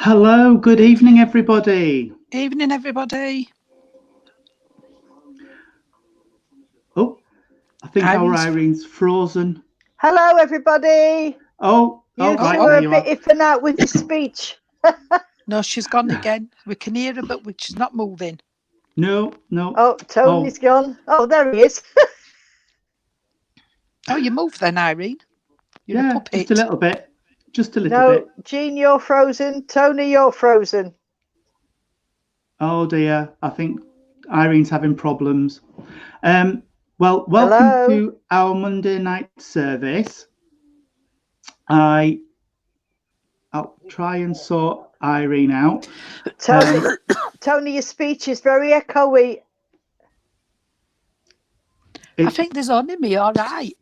Hello, good evening, everybody. Evening, everybody. Oh, I think our Irene's frozen. Hello, everybody. Oh, You right, two are there a you bit are. iffing out with your speech. No, she's gone again. We can hear her, but she's not moving. No. Oh, Tony's gone. Oh, there he is. Oh, you moved then, Irene. You're a puppet. Just a little bit. Just a little No, bit. Jean, you're frozen. Tony, you're frozen. Oh dear, I think Irene's having problems. Well, welcome Hello. to our Monday night service. I'll try and sort Irene out. Tony, your speech is very echoey. I think there's only me, all right.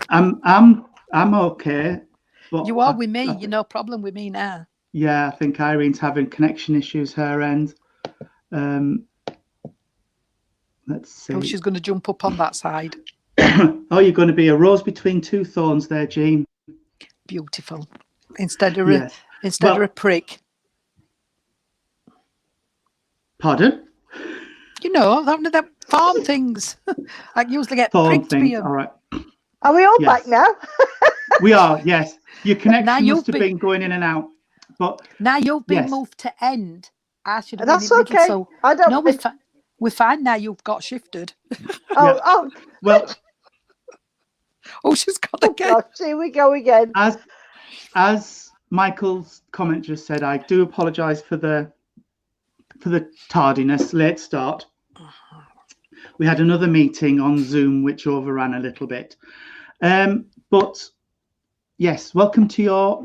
I'm okay. But you are with me. You're no problem with me now. Yeah, I think Irene's having connection issues her end. Let's see. Oh, she's going to jump up on that side. Oh, you're going to be a rose between two thorns there, Jean. Beautiful. Instead of a prick. Pardon? You know, that farm things. I usually get pricked for you. All right. Are we all back now? We are, yes. Your connection must have been going in and out. But now you've been moved to end. I should have That's been in okay. Middle, so I don't. No, we're fine now. You've got shifted. Oh. Well. Oh, she's got again. Gosh, here we go again. As Michael's comment just said, I do apologise for the tardiness, late start. We had another meeting on Zoom which overran a little bit. But yes, welcome to your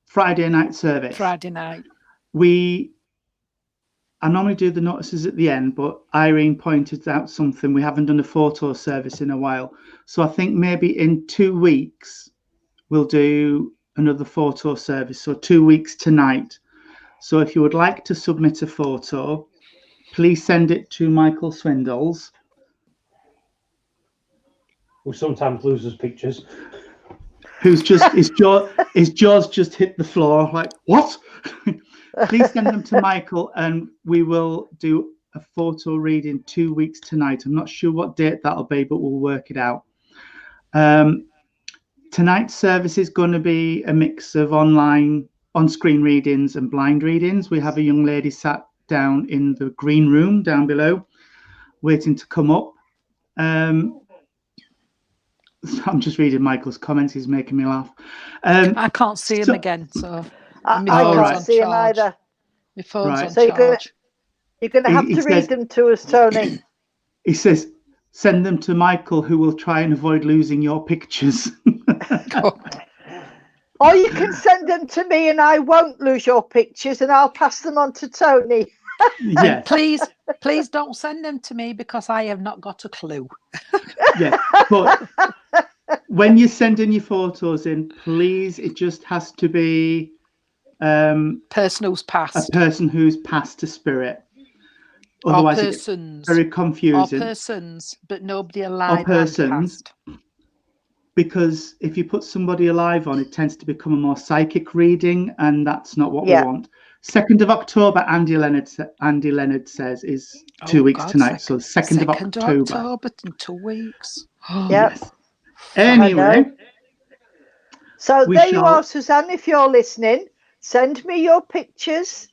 Friday night service. Friday night. I normally do the notices at the end, but Irene pointed out something. We haven't done a photo service in a while. So I think maybe in 2 weeks, we'll do another photo service. So 2 weeks tonight. So if you would like to submit a photo, please send it to Michael Swindles. Who sometimes loses pictures. His jaws just hit the floor like, what? Please send them to Michael and we will do a photo read in 2 weeks tonight. I'm not sure what date that'll be, but we'll work it out. Tonight's service is going to be a mix of on-screen readings and blind readings. We have a young lady sat down in the green room down below, waiting to come up. I'm just reading Michael's comments. He's making me laugh. I can't see him again, so I can't see him either. My phone's on so charge. You're going to have to read them to us, Tony. He says, send them to Michael, who will try and avoid losing your pictures. Or you can send them to me and I won't lose your pictures and I'll pass them on to Tony. Yeah. Please don't send them to me because I have not got a clue. Yeah, but when you're sending your photos in, please, it just has to be person who's passed. A person who's passed to spirit. Otherwise, it's very confusing. Or persons, but nobody alive. Or persons. Because if you put somebody alive on, it tends to become a more psychic reading, and that's not what we want. 2nd of October, Andy Leonard says, is 2 weeks tonight. So 2nd of October in 2 weeks. Yes. Anyway. So there you are, Suzanne, if you're listening. Send me your pictures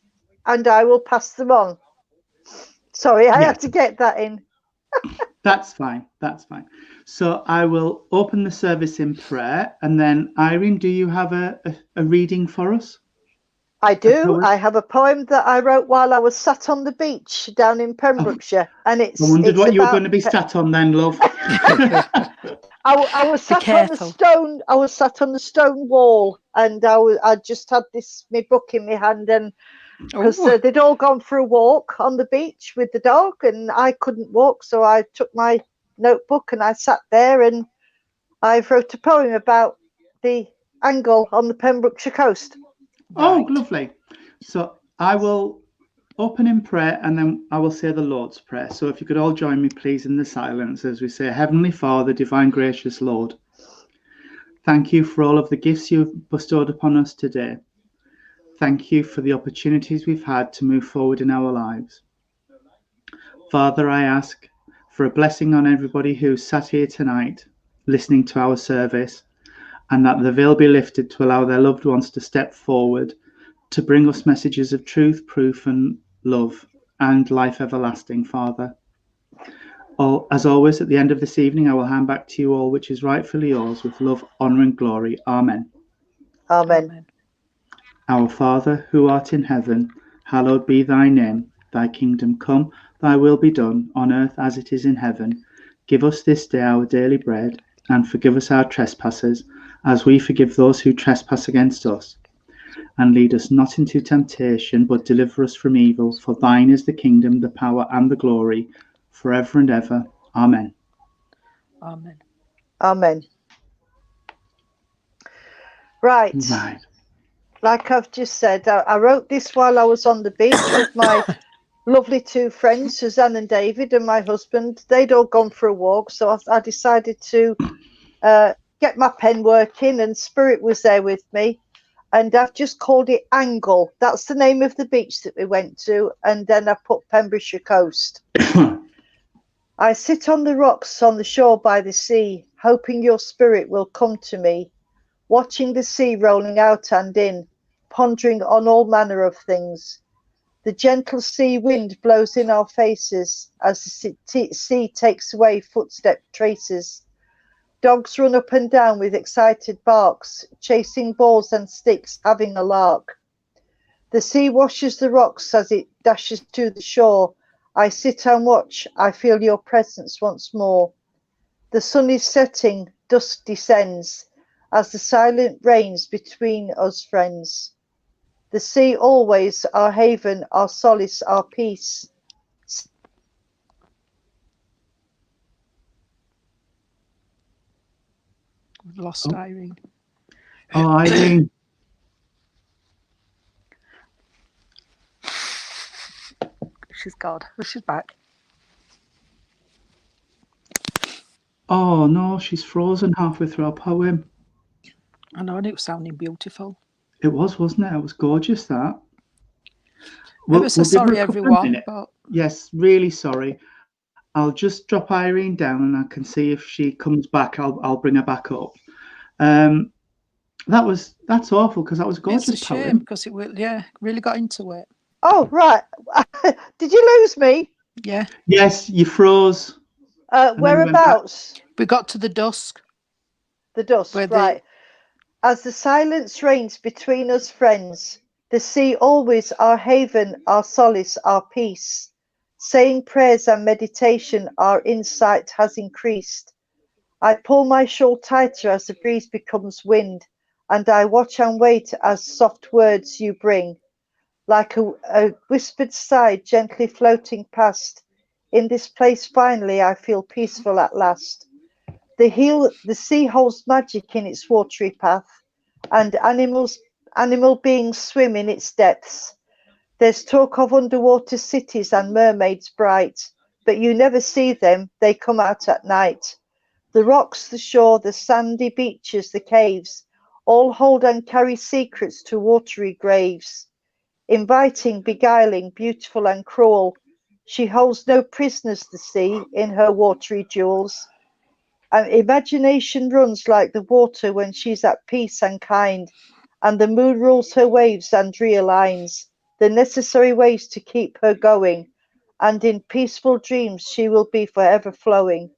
and I will pass them on. Sorry, I had to get that in. That's fine. So I will open the service in prayer, and then Irene, do you have a reading for us? I do. I have a poem that I wrote while I was sat on the beach down in Pembrokeshire, and it's. I wondered what you were going to be sat on then, love. I was sat on the stone. I was sat on the stone wall, and I just had my book in my hand, and because they'd all gone for a walk on the beach with the dog, and I couldn't walk, so I took my notebook and I sat there, and I wrote a poem about the angle on the Pembrokeshire coast. Oh, lovely. So I will open in prayer and then I will say the Lord's Prayer. So if you could all join me, please, in the silence as we say, Heavenly Father, divine, gracious Lord, thank you for all of the gifts you've bestowed upon us today. thank you for the opportunities we've had to move forward in our lives. Father, I ask for a blessing on everybody who sat here tonight listening to our service, and that the veil be lifted to allow their loved ones to step forward to bring us messages of truth, proof, and love and life everlasting, Father. As always, at the end of this evening, I will hand back to you all, which is rightfully yours, with love, honour, and glory. Amen. Amen. Our Father, who art in heaven, hallowed be thy name. Thy kingdom come, thy will be done, on earth as it is in heaven. Give us this day our daily bread, and forgive us our trespasses, as we forgive those who trespass against us. And lead us not into temptation, but deliver us from evil. For thine is the kingdom, the power, and the glory, forever and ever. Amen. Amen. Amen. Right. Like I've just said, I wrote this while I was on the beach with my lovely two friends, Suzanne and David, and my husband. They'd all gone for a walk, so I decided to get my pen working, and Spirit was there with me. And I've just called it Angle. That's the name of the beach that we went to. And then I put Pembrokeshire Coast. I sit on the rocks on the shore by the sea, hoping your spirit will come to me, watching the sea rolling out and in, pondering on all manner of things. The gentle sea wind blows in our faces as the sea takes away footstep traces. Dogs run up and down with excited barks, chasing balls and sticks, having a lark. The sea washes the rocks as it dashes to the shore. I sit and watch, I feel your presence once more. The sun is setting, dusk descends, as the silent reigns between us friends. The sea always our haven, our solace, our peace. We've lost Irene. Oh, Irene. She's gone. She's back. Oh, no, she's frozen halfway through our poem. I know, and it was sounding beautiful. It was, wasn't it? It was gorgeous, that. Ever so give her sorry, a couple of everyone. minutes. But Yes, really sorry. I'll just drop Irene down and I can see if she comes back. I'll bring her back up. That's awful, because that was a gorgeous it's a shame poem. because it really got into it. Oh, right. Did you lose me? Yeah. Yes, you froze. Whereabouts? We got to the dusk. The dusk, right. As the silence reigns between us friends, the sea always our haven, our solace, our peace. Saying prayers and meditation, our insight has increased. I pull my shawl tighter as the breeze becomes wind, and I watch and wait as soft words you bring, like a whispered sigh gently floating past. In this place finally I feel peaceful at last. The sea holds magic in its watery path, and animal beings swim in its depths. There's talk of underwater cities and mermaids bright, but you never see them, they come out at night. The rocks, the shore, the sandy beaches, the caves, all hold and carry secrets to watery graves. Inviting, beguiling, beautiful and cruel, she holds no prisoners, the sea, in her watery jewels. And imagination runs like the water when she's at peace and kind, and the moon rules her waves and realigns the necessary ways to keep her going, and in peaceful dreams she will be forever flowing.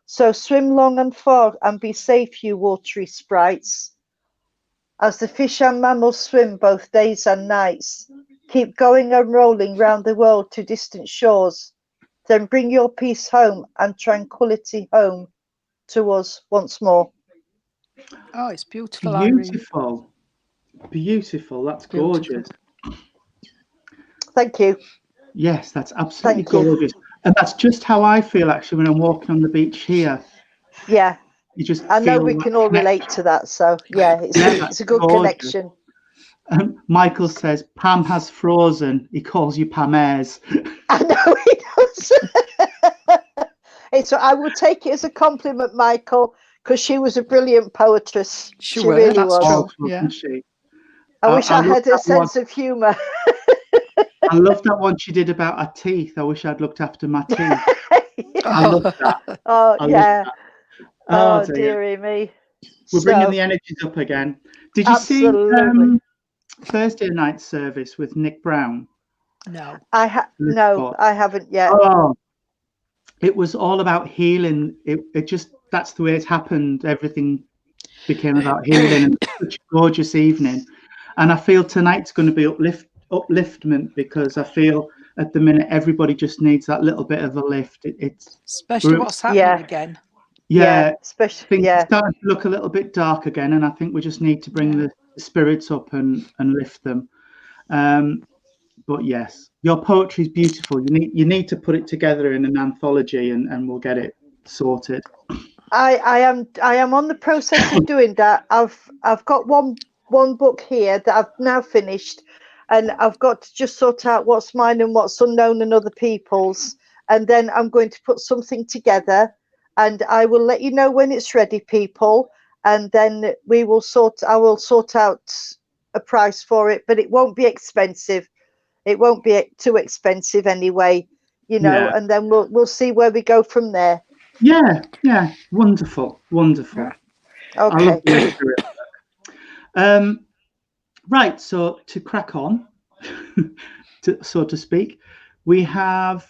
So swim long and far and be safe, you watery sprites. As the fish and mammals swim both days and nights, keep going and rolling round the world to distant shores, then bring your peace home and tranquility home to us once more. Oh, it's beautiful, Irene. Beautiful. That's gorgeous. Thank you. Yes, that's absolutely gorgeous. And that's just how I feel actually when I'm walking on the beach here. Yeah. You just I know feel we can all relate to that. So yeah, it's a good gorgeous. connection. Michael says Pam has frozen. He calls you Pam Ayres. I know he does. I will take it as a compliment, Michael, because she was a brilliant poetess. She really was. Wasn't she? I wish I love had a that one. sense of humour. I love that one she did about her teeth. I wish I'd looked after my teeth. I love that. Oh, I love yeah. that. Oh, dear. dearie me. We're bringing So, the energies up again. Did you see absolutely. Thursday night service with Nick Brown? No. No, I haven't yet. Oh, it was all about healing. It just, that's the way it happened. Everything became about healing, and such a gorgeous evening. And I feel tonight's going to be upliftment, because I feel at the minute everybody just needs that little bit of a lift. Especially what's happening again. Especially things are starting to look a little bit dark again, and I think we just need to bring the spirits up and lift them. But yes, your poetry is beautiful. You need to put it together in an anthology, and we'll get it sorted. I am on the process of doing that. I've got one book here that I've now finished, and I've got to just sort out what's mine and what's unknown and other people's, and then I'm going to put something together, and I will let you know when it's ready, people, and then I will sort out a price for it, but it won't be expensive. It won't be too expensive anyway, and then we'll see where we go from there. Yeah, wonderful. Okay. I love the spirit. Right, so to crack on, so to speak, we have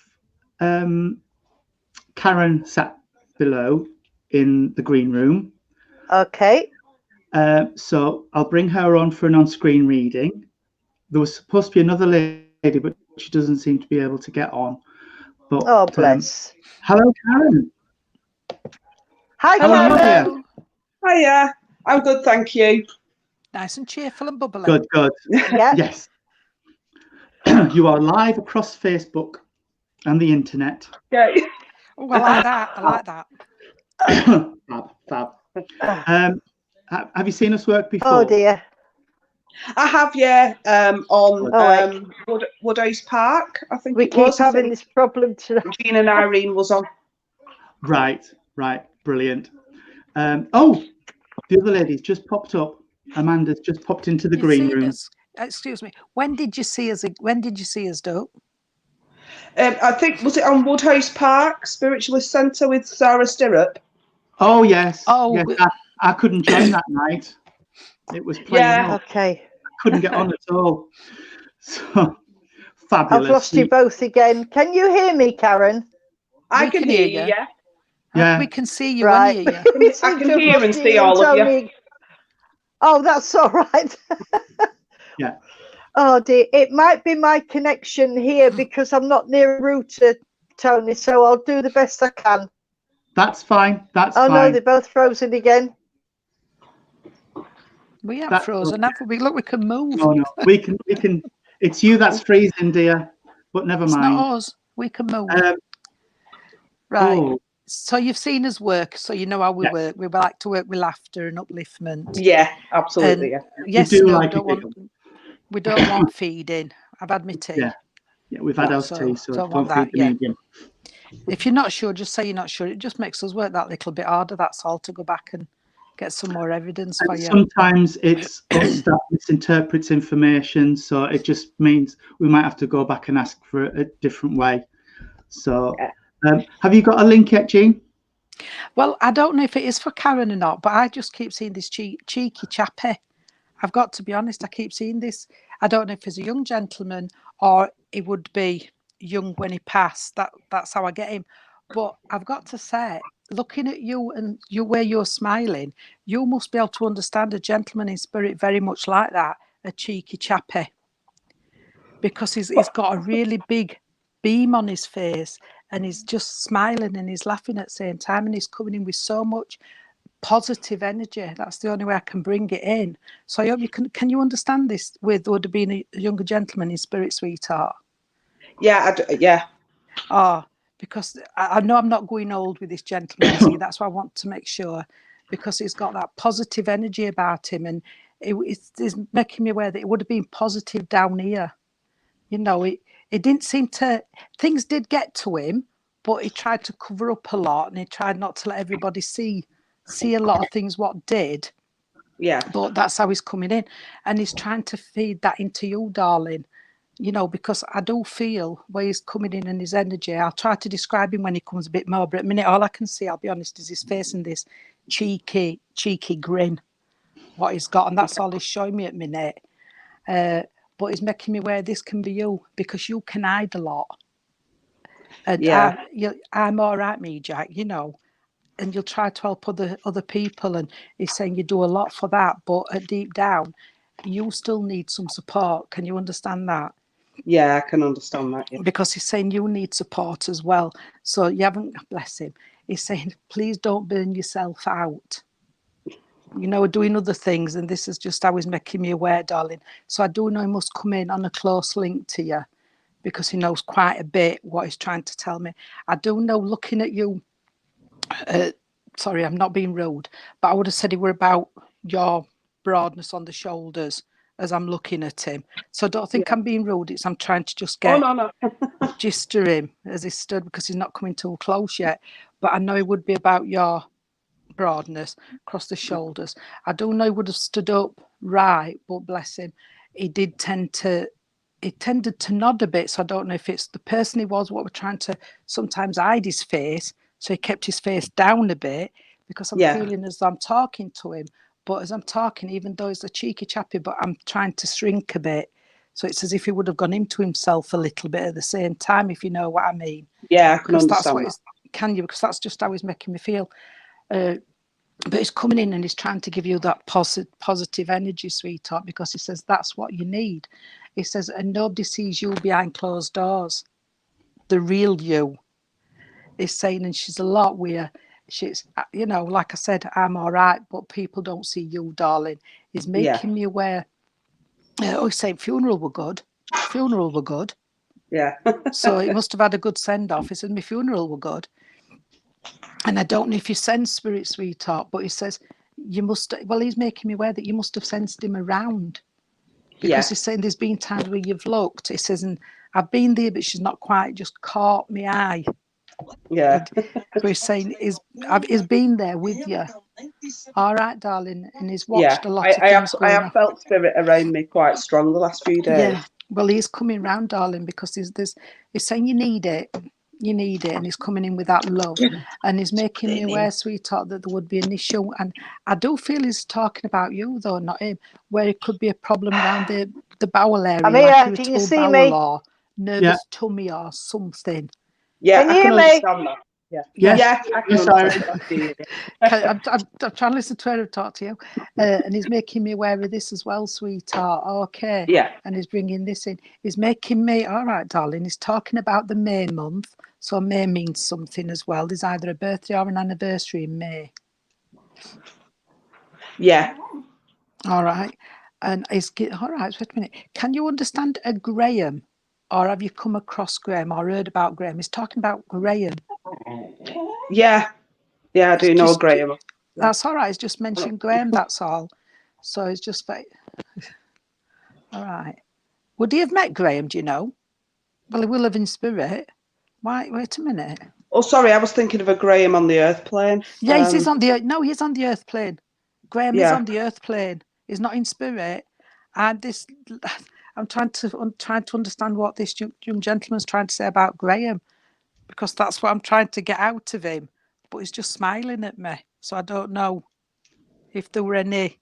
Karen sat below in the green room. Okay. So I'll bring her on for an on-screen reading. There was supposed to be another lady, but she doesn't seem to be able to get on. But, oh, bless. Hello, Karen. Hi, Karen. Hiya. I'm good, thank you. Nice and cheerful and bubbly. Good. Yeah. Yes. You are live across Facebook and the internet. Okay. Oh, I like that. Fab. Have you seen us work before? Oh dear. I have, yeah, on Woodhouse Park, I think we it was. keep having this problem today. Jean and Irene was on. Right, brilliant. Oh, the other lady's just popped up. Amanda's just popped into the green room. Excuse me. When did you see us? When did you see us, Dope? I think, was it on Woodhouse Park Spiritualist Centre with Sarah Stirrup? Oh yes. Oh, yes. I couldn't join that night. It was playing. Yeah. Okay. I couldn't get on at all. So fabulous. I've lost you both again. Can you hear me, Karen? I can hear you, yeah. Yeah. We can see you Right. and hear you. I can hear and see all of you. Oh, that's all right. Yeah. Oh dear, it might be my connection here because I'm not near a router, Tony, so I'll do the best I can. That's fine. Oh no, they're both frozen again. We haven't frozen, have we? Look, we can move. No, we can. It's you that's freezing, dear. But never mind. It's not us. We can move. Right. Oh. So you've seen us work, so you know how we work. We like to work with laughter and upliftment. Yeah, absolutely. And yes, we don't want feeding. I've had my tea. Yeah, we've had our tea, so don't want feed the medium. If you're not sure, just say you're not sure. It just makes us work that little bit harder. That's all, to go back and get some more evidence for you. Sometimes it's us that misinterprets information, so it just means we might have to go back and ask for a different way. So. Have you got a link yet, Jean? Well, I don't know if it is for Karen or not, but I just keep seeing this cheeky chappy. I've got to be honest, I keep seeing this. I don't know if he's a young gentleman or he would be young when he passed. That's how I get him. But I've got to say, looking at you and where you're smiling, you must be able to understand a gentleman in spirit very much like that, a cheeky chappy. Because he's got a really big beam on his face, and he's just smiling and he's laughing at the same time, and he's coming in with so much positive energy. That's the only way I can bring it in. So I hope you can you understand this would have been a younger gentleman in spirit, sweetheart? Yeah, yeah. Oh, because I know I'm not going old with this gentleman. See, that's why I want to make sure, because he's got that positive energy about him, and it's making me aware that it would have been positive down here. You know, it didn't seem to, things did get to him, but he tried to cover up a lot, and he tried not to let everybody see a lot of things what did. Yeah. But that's how he's coming in. And he's trying to feed that into you, darling. You know, because I do feel where he's coming in and his energy. I'll try to describe him when he comes a bit more. But at the minute, all I can see, I'll be honest, is his face and this cheeky grin, what he's got. And that's all he's showing me at the minute. But he's making me aware this can be you, because you can hide a lot. And Yeah. I'm all right, me, Jack, you know. And you'll try to help other people. And he's saying you do a lot for that. But deep down, you still need some support. Can you understand that? Yeah, I can understand that. Yeah. Because he's saying you need support as well. So you haven't, bless him, he's saying, please don't burn yourself out. You know, doing other things. And this is just how he's making me aware, darling. So I do know he must come in on a close link to you, because he knows quite a bit what he's trying to tell me. I do know, looking at you, sorry, I'm not being rude, but I would have said it were about your broadness on the shoulders as I'm looking at him. So I don't think I'm being rude. I'm trying to just get no. gist to him as he stood, because he's not coming too close yet. But I know it would be about your broadness across the shoulders. I do know he would have stood up right, but bless him, he tended to nod a bit. So I don't know if it's the person he was, what we're trying to sometimes hide his face. So he kept his face down a bit, because I'm feeling as though I'm talking to him. But as I'm talking, even though he's a cheeky chappy, but I'm trying to shrink a bit. So it's as if he would have gone into himself a little bit at the same time, if you know what I mean. Yeah, I can Because that's understand what can you? Because that's just how he's making me feel. But he's coming in and he's trying to give you that positive energy, sweetheart, because he says that's what you need. He says, and nobody sees you behind closed doors. The real you. He's saying, and she's a lot where she's, you know, like I said, I'm all right, but people don't see you, darling. He's making me aware. He's saying funeral were good. Funeral were good. Yeah. So he must have had a good send off. He said, my funeral were good. And I don't know if you sense spirit, sweetheart, but he says, you must, well, he's making me aware that you must have sensed him around. Because he's saying there's been times where you've looked. He says, and I've been there, but she's not quite just caught my eye. Yeah. But he's saying he's been there with you. All right, darling. And he's watched a lot of things going on. I have felt spirit around me quite strong the last few days. Yeah. Well, he's coming round, darling, because he's saying you need it. You need it. And he's coming in with that love. And he's making me aware, sweetheart, that there would be an issue. And I do feel he's talking about you, though, not him, where it could be a problem around the bowel area. I'm here. Like Can you see bowel me? or nervous tummy or something. Yeah, Can I you can hear me? understand that. Yeah, I can understand that. I'm trying to listen to her and talk to you. And he's making me aware of this as well, sweetheart. Okay. Yeah. And he's bringing this in. He's making me, all right, darling, he's talking about the May month. So May means something as well. There's either a birthday or an anniversary in May. Yeah. All right. And all right, wait a minute. Can you understand a Graham? Or have you come across Graham or heard about Graham? He's talking about Graham. Yeah. Yeah, I do know Graham. That's all right. He's just mentioned Graham, that's all. So it's just like, all right. Would he have met Graham, do you know? Well, he will have in spirit. Wait a minute. Oh, sorry, I was thinking of a Graham on the earth plane. Yeah, he's on the earth. No, he's on the earth plane. Graham is on the earth plane. He's not in spirit. And this, I'm trying to understand what this young gentleman's trying to say about Graham, because that's what I'm trying to get out of him. But he's just smiling at me. So I don't know if there were any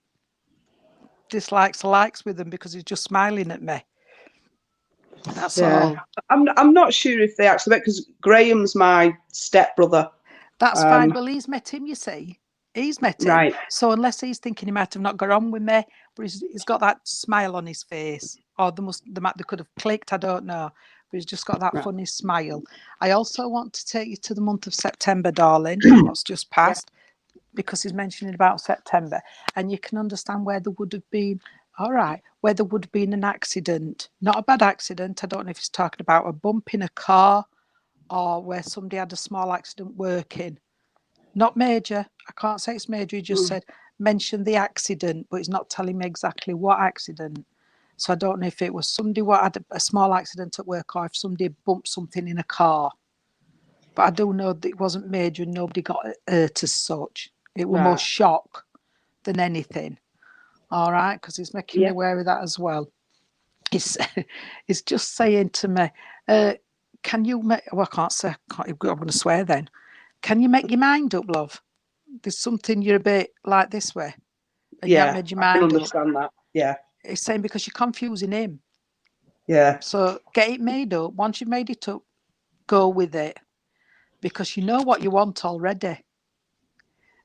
dislikes or likes with him, because he's just smiling at me. That's all. I'm not sure if they actually met, because Graham's my stepbrother. That's fine. Well, he's met him, you see. He's met him. Right. So unless he's thinking he might have not got on with me, but he's got that smile on his face. Or they could have clicked, I don't know. But he's just got that funny smile. I also want to take you to the month of September, darling, what's just passed, because he's mentioning about September. And you can understand where there would have been, all right, where there would have been an accident. Not a bad accident. I don't know if he's talking about a bump in a car or where somebody had a small accident working. Not major. I can't say it's major. He just said, mention the accident, but he's not telling me exactly what accident. So I don't know if it was somebody what had a small accident at work or if somebody bumped something in a car. But I do know that it wasn't major and nobody got hurt as such. It was more shock than anything. All right, because he's making me aware of that as well. He's just saying to me, can you make, well, I can't say, I'm going to swear then. Can you make your mind up, love? There's something you're a bit like this way. And you haven't made your I can mind understand that. Yeah. He's saying because you're confusing him. Yeah. So get it made up. Once you've made it up, go with it. Because you know what you want already.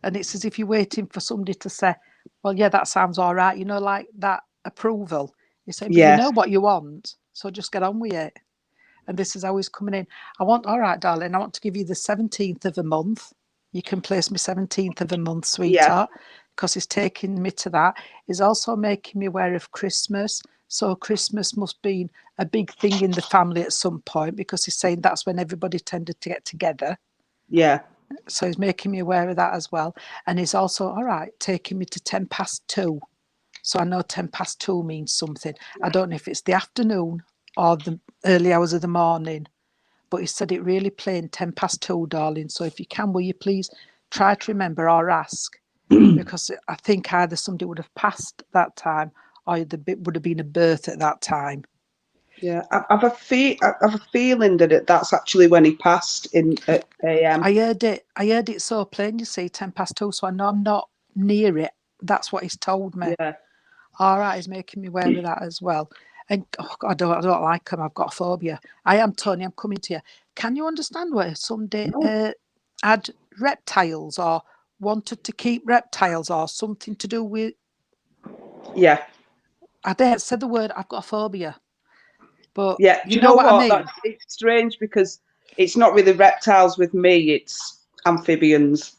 And it's as if you're waiting for somebody to say, well, yeah, that sounds all right. You know, like that approval. You're saying, but you know what you want. So just get on with it. And this is how he's coming in. All right, darling, I want to give you the 17th of a month. You can place me 17th of a month, sweetheart, because he's taking me to that. He's also making me aware of Christmas. So Christmas must be a big thing in the family at some point, because he's saying that's when everybody tended to get together. Yeah. So he's making me aware of that as well. And he's also, all right, taking me to 2:10. So I know 2:10 means something. I don't know if it's the afternoon or the early hours of the morning, but he said it really plain, 2:10, darling. So if you can, will you please try to remember or ask? Because I think either somebody would have passed that time or there would have been a birth at that time. Yeah, I have a feeling that that's actually when he passed in at AM. I heard it so plain, you see, 2:10, so I know I'm not near it. That's what he's told me. Yeah. All right, he's making me aware of that as well. And oh God, I don't like him. I've got a phobia. I am, Tony. I'm coming to you. Can you understand where somebody had reptiles or wanted to keep reptiles or something to do with? Yeah. I dare say the word. I've got a phobia. But yeah, you know what I mean? It's strange because it's not really reptiles with me. It's amphibians.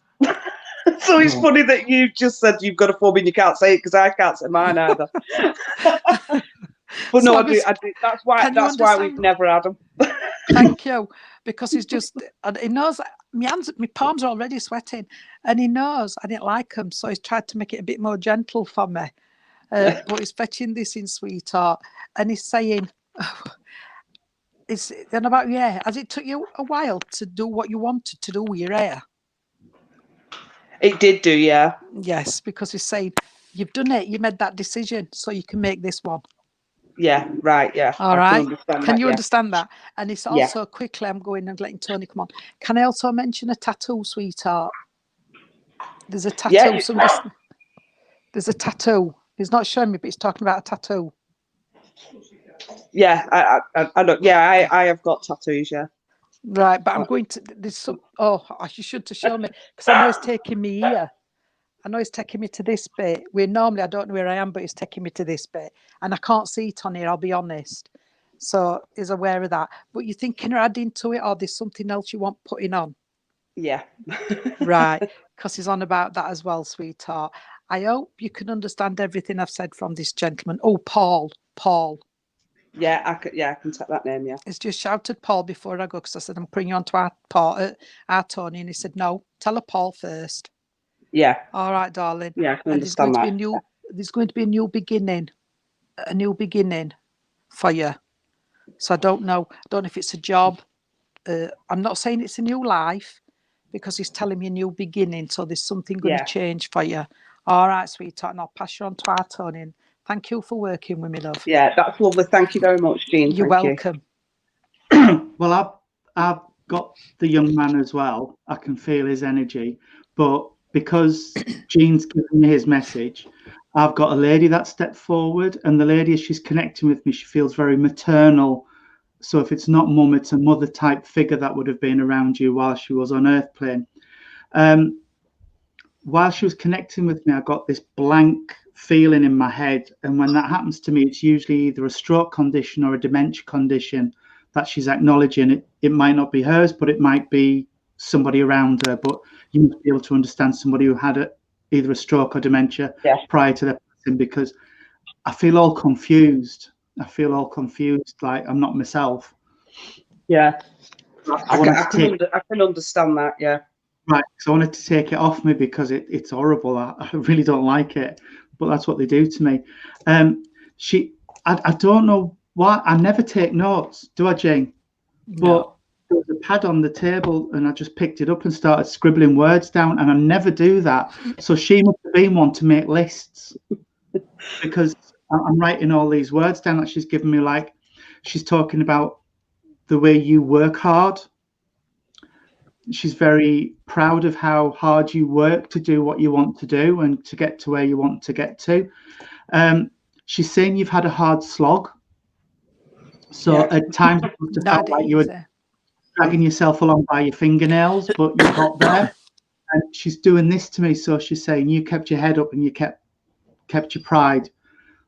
So it's funny that you just said you've got a phobia and you can't say it because I can't say mine either. But no, I do. That's why we've never had them. Thank you, because he's just, he knows, my palms are already sweating, and he knows I didn't like him, so he's tried to make it a bit more gentle for me. But he's fetching this in, sweetheart, and he's saying, and about your hair, has it took you a while to do what you wanted to do with your hair? It did do, yeah. Yes, because he's saying, you've done it, you made that decision, so you can make this one. Yeah, right, yeah. All right. Can you understand that? And it's also quickly, I'm going and letting Tony come on. Can I also mention a tattoo, sweetheart? There's a tattoo. Yeah. There's a tattoo. He's not showing me, but he's talking about a tattoo. Yeah, I know. Yeah, I have got tattoos, yeah. Right, but I'm going to, there's some, you should to show me, because I know he's taking me here. I know he's taking me to this bit, where normally I don't know where I am, but he's taking me to this bit. And I can't see it on here, I'll be honest. So he's aware of that. But you're thinking of adding to it, or there's something else you want putting on? Yeah. Right, because he's on about that as well, sweetheart. I hope you can understand everything I've said from this gentleman. Oh, Paul. Yeah, I can take that name, yeah. He's just shouted Paul before I go, because I said, I'm putting you on to our Tony. And he said, no, tell her Paul first. Yeah. All right, darling. Yeah, I can understand that. There's going to be a new beginning for you. So I don't know if it's a job. I'm not saying it's a new life, because he's telling me a new beginning. So there's something going to change for you. All right, sweetheart. And I'll pass you on to our Tony. And thank you for working with me, love. Yeah, that's lovely. Thank you very much, Jean. You're welcome. Well, I've got the young man as well. I can feel his energy. But because Jean's given me his message, I've got a lady that stepped forward. And the lady, as she's connecting with me, she feels very maternal. So if it's not mum, it's a mother type figure that would have been around you while she was on Earth plane. While she was connecting with me, I got this blank feeling in my head. And when that happens to me, it's usually either a stroke condition or a dementia condition that she's acknowledging. It might not be hers, but it might be somebody around her. But you must be able to understand somebody who had either a stroke or dementia prior to their passing, because I feel all confused. Like I'm not myself. Yeah. I can understand that, yeah. Right, so I wanted to take it off me because it's horrible. I really don't like it, but that's what they do to me. I don't know why. I never take notes, do I, Jane? No. But there was a pad on the table and I just picked it up and started scribbling words down, and I never do that. So she must have been one to make lists. because I'm writing all these words down that she's given me. Like, she's talking about the way you work hard. She's very proud of how hard you work to do what you want to do and to get to where you want to get to. She's saying you've had a hard slog. So at times it must have felt like you were dragging yourself along by your fingernails, but you got there. And she's doing this to me. So she's saying you kept your head up and you kept your pride.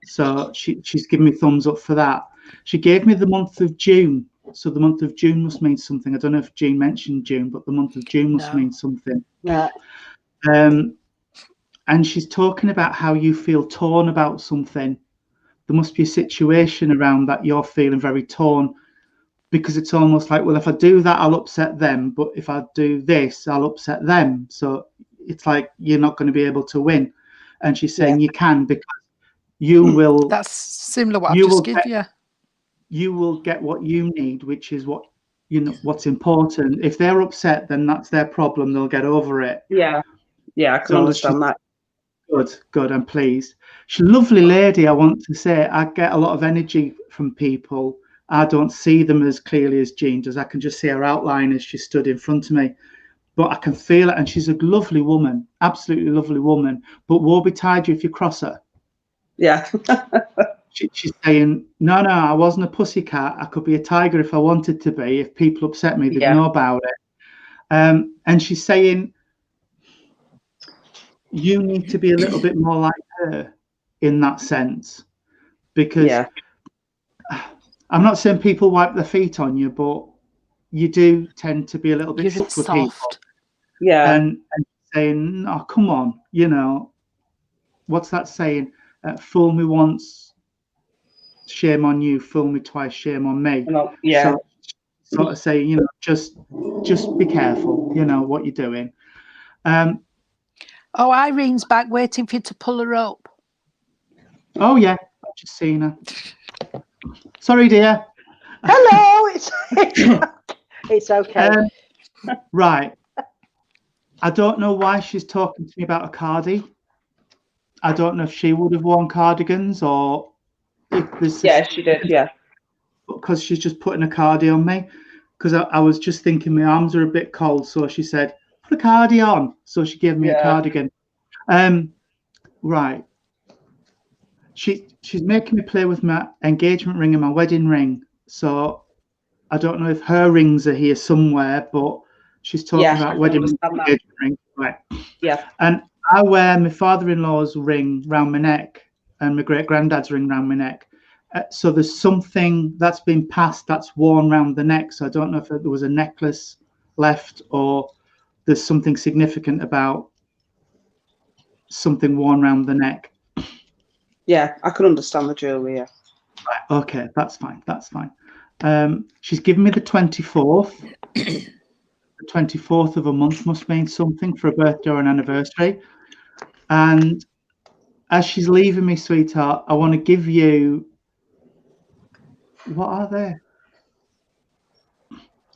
So she's giving me thumbs up for that. She gave me the month of June. So the month of June must mean something. I don't know if Jean mentioned June, but the month of June must mean something. Yeah. And she's talking about how you feel torn about something. There must be a situation around that you're feeling very torn, because it's almost like, well, if I do that, I'll upset them. But if I do this, I'll upset them. So it's like you're not going to be able to win. And she's saying you can, because you will. That's similar what I've just given you. You will get what you need, which is what what's important. If they're upset, then that's their problem. They'll get over it. Yeah, I can understand that. Good. I'm pleased. She's a lovely lady. I want to say I get a lot of energy from people. I don't see them as clearly as Jean does. I can just see her outline as she stood in front of me, but I can feel it. And she's a lovely woman, absolutely lovely woman. But woe betide you if you cross her. Yeah. She's saying, no, I wasn't a pussycat. I could be a tiger if I wanted to be. If people upset me, they'd know about it. And she's saying, you need to be a little bit more like her in that sense. Because I'm not saying people wipe their feet on you, but you do tend to be a little bit soft with people. Yeah. And saying, oh, come on, what's that saying? Fool me once, shame on you. Fool me twice, shame on me. Yeah. So, sort of saying, just be careful, what you're doing. Oh, Irene's back waiting for you to pull her up. Oh, yeah. I've just seen her. Sorry, dear. Hello. It's okay. Right. I don't know why she's talking to me about a cardi. I don't know if she would have worn cardigans or if this. Yeah, she did. Yeah. Because she's just putting a cardi on me. Because I was just thinking my arms are a bit cold, so she said, "Put a cardi on." So she gave me a cardigan. Right. She's making me play with my engagement ring and my wedding ring. So I don't know if her rings are here somewhere, but she's talking about wedding ring, engagement ring. Right. Yeah. And I wear my father-in-law's ring round my neck and my great-granddad's ring round my neck. So there's something that's been passed that's worn round the neck. So I don't know if there was a necklace left or there's something significant about something worn round the neck. Yeah, I can understand the jewellery. Yeah. Right, okay, that's fine. She's given me the 24th. The 24th of a month must mean something for a birthday or an anniversary. And as she's leaving me, sweetheart, I want to give you. What are they?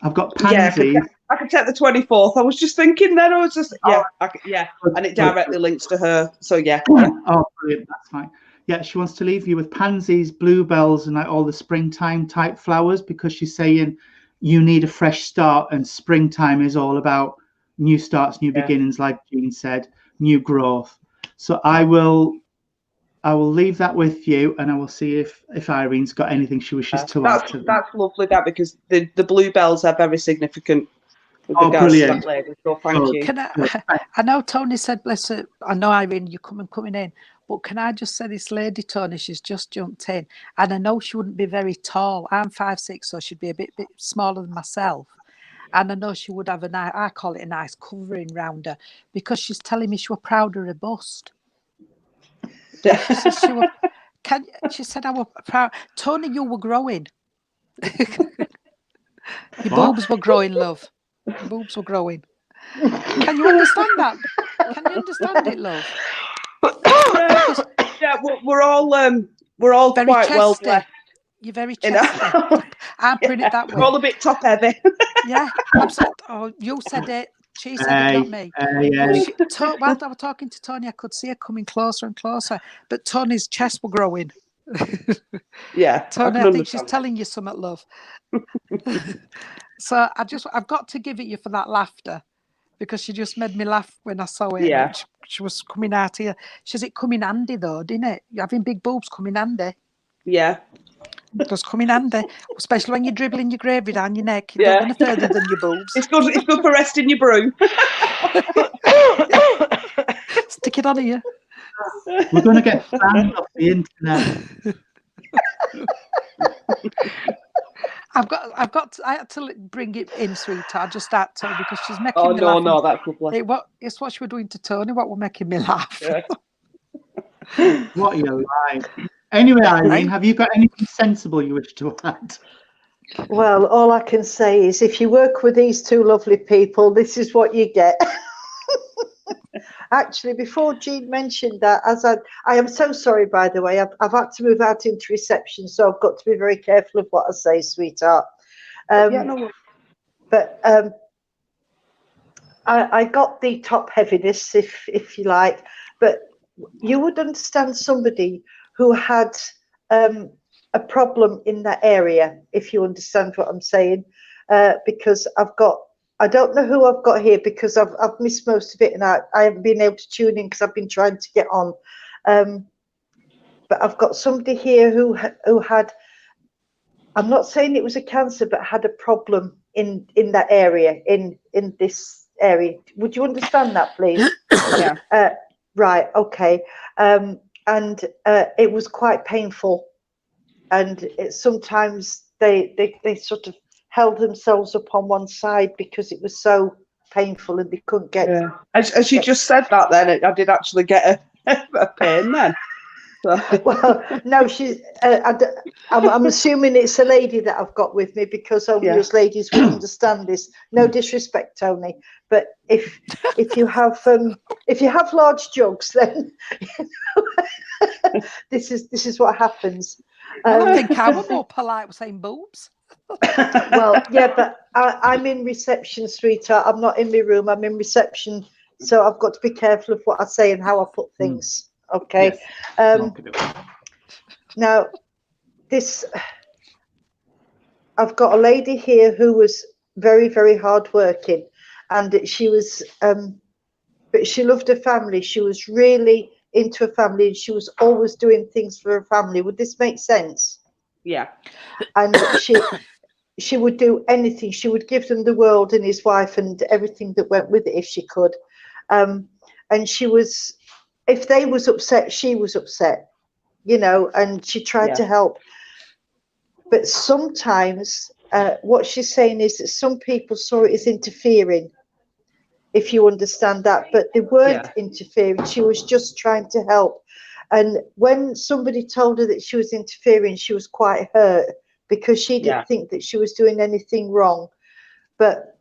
I've got pansies. Yeah, I could take the 24th. I was just thinking then. I was just and it directly links to her. So yeah. Oh, brilliant. That's fine. Yeah, she wants to leave you with pansies, bluebells, and like all the springtime type flowers, because she's saying you need a fresh start, and springtime is all about new starts, new beginnings, like Jean said, new growth. So I will leave that with you, and I will see if Irene's got anything she wishes to add to that. That's lovely, because the bluebells are very significant. Brilliant. To that lady, so thank you. I know Tony said, bless her, I know Irene, you're coming in, but can I just say this lady, Tony, she's just jumped in, and I know she wouldn't be very tall. I'm 5'6", so she'd be a bit smaller than myself. And I know she would have I call it a nice covering round her, because she's telling me she was proud of her bust. She said she said I was proud. Tony, you were growing. Your boobs were growing, love. Your boobs were growing. Can you understand that? Can you understand it, love? Yeah, we're all very quite chesty. Well blessed. You're very chesty. I'm putting it that way. We're all a bit top heavy. Yeah, absolutely. Oh, you said it. She said it, not me. Yeah. While I was talking to Tony, I could see her coming closer and closer, but Tony's chest were growing. Yeah, Tony, I I think she's understand. telling you something, love. So I've got to give it you for that laughter, because she just made me laugh when I saw it. Yeah. She was coming out here. She says it come in handy though, didn't it? Having big boobs come in handy. Yeah. It does come in handy, especially when you're dribbling your gravy down your neck. You Yeah. don't go no further than your boobs. It's good for resting your broom. Stick it on here. We're going to get banned off the internet. I had to bring it in, sweetheart. I just had to, because she's making Oh, me no, laugh. no, that's lovely. It's what she was doing to Tony, what were making me laugh. Yeah. What you're like. Anyway, Irene, have you got anything sensible you wish to add? Well, all I can say is if you work with these two lovely people, this is what you get. Actually, before Jean mentioned that, I am so sorry, by the way, I've had to move out into reception, so I've got to be very careful of what I say, sweetheart. Yeah, no worries. But I got the top heaviness, if you like, but you would understand somebody who had a problem in that area, if you understand what I'm saying, because I don't know who I've got here, because I've missed most of it, and I haven't been able to tune in because I've been trying to get on. But I've got somebody here who had, I'm not saying it was a cancer, but had a problem in that area, in this area. Would you understand that, please? Yeah. Right. Okay. And it was quite painful, and sometimes they sort of held themselves up on one side because it was so painful and they couldn't get. Yeah. As you just said that, then I did actually get a pain then. So. Well, no, I'm assuming it's a lady that I've got with me, because only us ladies will understand this. No disrespect, Tony, but if you have large jugs, then this is what happens. I think I were more polite with saying boobs. Well, yeah, but I'm in reception, sweetheart. I'm not in my room. I'm in reception, so I've got to be careful of what I say and how I put things. Okay. Yes. Now, I've got a lady here who was very, very hardworking, and she was, but she loved her family. She was really into her family, and she was always doing things for her family. Would this make sense? Yeah. And she would do anything. She would give them the world and his wife and everything that went with it if she could. And she was, if they was upset, she was upset, and she tried to help. But sometimes what she's saying is that some people saw it as interfering, if you understand that, but they weren't interfering. She was just trying to help. And when somebody told her that she was interfering, she was quite hurt, because she didn't think that she was doing anything wrong. But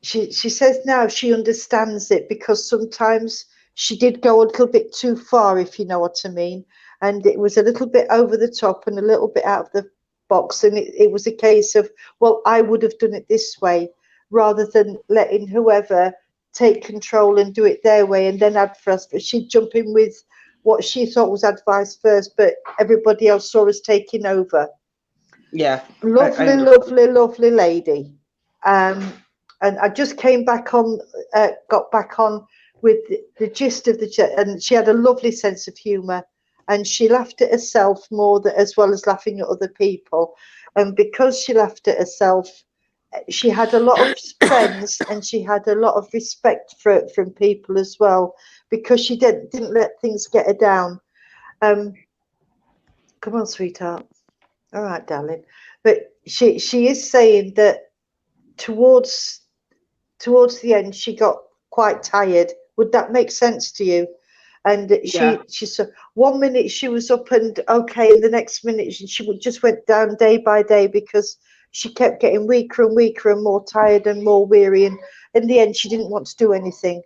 she says now she understands it, because sometimes she did go a little bit too far, if you know what I mean. And it was a little bit over the top and a little bit out of the box. And it was a case of, well, I would have done it this way, rather than letting whoever take control and do it their way and then add fuss. But she'd jump in with what she thought was advice first, but everybody else saw us taking over. Yeah. Lovely, lovely, lovely lady. And I just came back on, got back on with the gist of and she had a lovely sense of humour, and she laughed at herself more as well as laughing at other people. And because she laughed at herself, she had a lot of friends, and she had a lot of respect from people as well, because she didn't let things get her down. Come on, sweetheart. All right, darling. But she is saying that towards the end she got quite tired. Would that make sense to you? And she said 1 minute she was up and okay, and the next minute she just went down day by day, because she kept getting weaker and weaker and more tired and more weary, and in the end she didn't want to do anything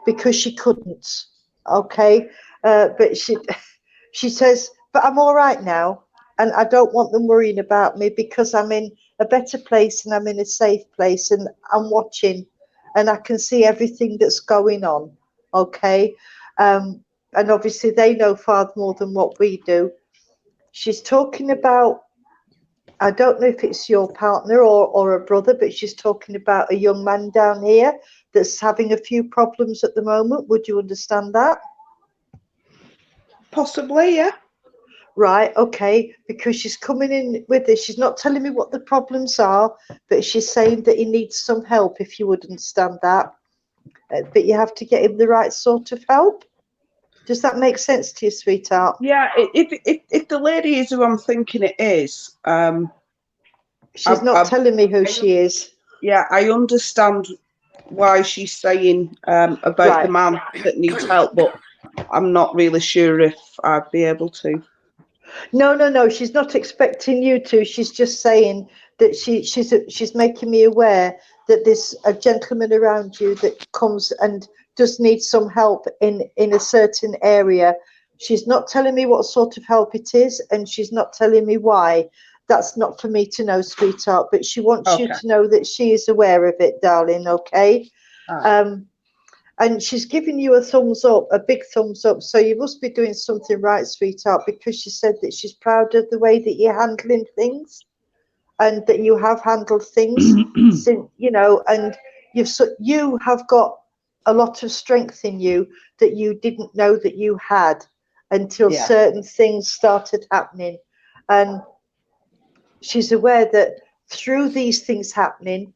because she couldn't. Okay. But she says, but I'm all right now, and I don't want them worrying about me, because I'm in a better place and I'm in a safe place, and I'm watching, and I can see everything that's going on. Okay. And obviously they know far more than what we do. She's talking about, I don't know if it's your partner or a brother, but she's talking about a young man down here that's having a few problems at the moment. Would you understand that? Possibly, yeah. Right, okay, because she's coming in with this. She's not telling me what the problems are, but she's saying that he needs some help, if you would understand that. But you have to get him the right sort of help. Does that make sense to you, sweetheart? Yeah, if the lady is who I'm thinking it is, she's not telling me who she is. Yeah, I understand why she's saying about the man that needs help, but I'm not really sure if I'd be able to. No, she's not expecting you to. She's just saying that she's making me aware that there's a gentleman around you that comes and does need some help in a certain area. She's not telling me what sort of help it is, and she's not telling me why. That's not for me to know, sweetheart, but she wants you to know that she is aware of it, darling, okay? And she's giving you a thumbs up, a big thumbs up. So you must be doing something right, sweetheart, because she said that she's proud of the way that you're handling things, and that you have handled things, since, you know, and you have got a lot of strength in you that you didn't know that you had until certain things started happening. And she's aware that through these things happening,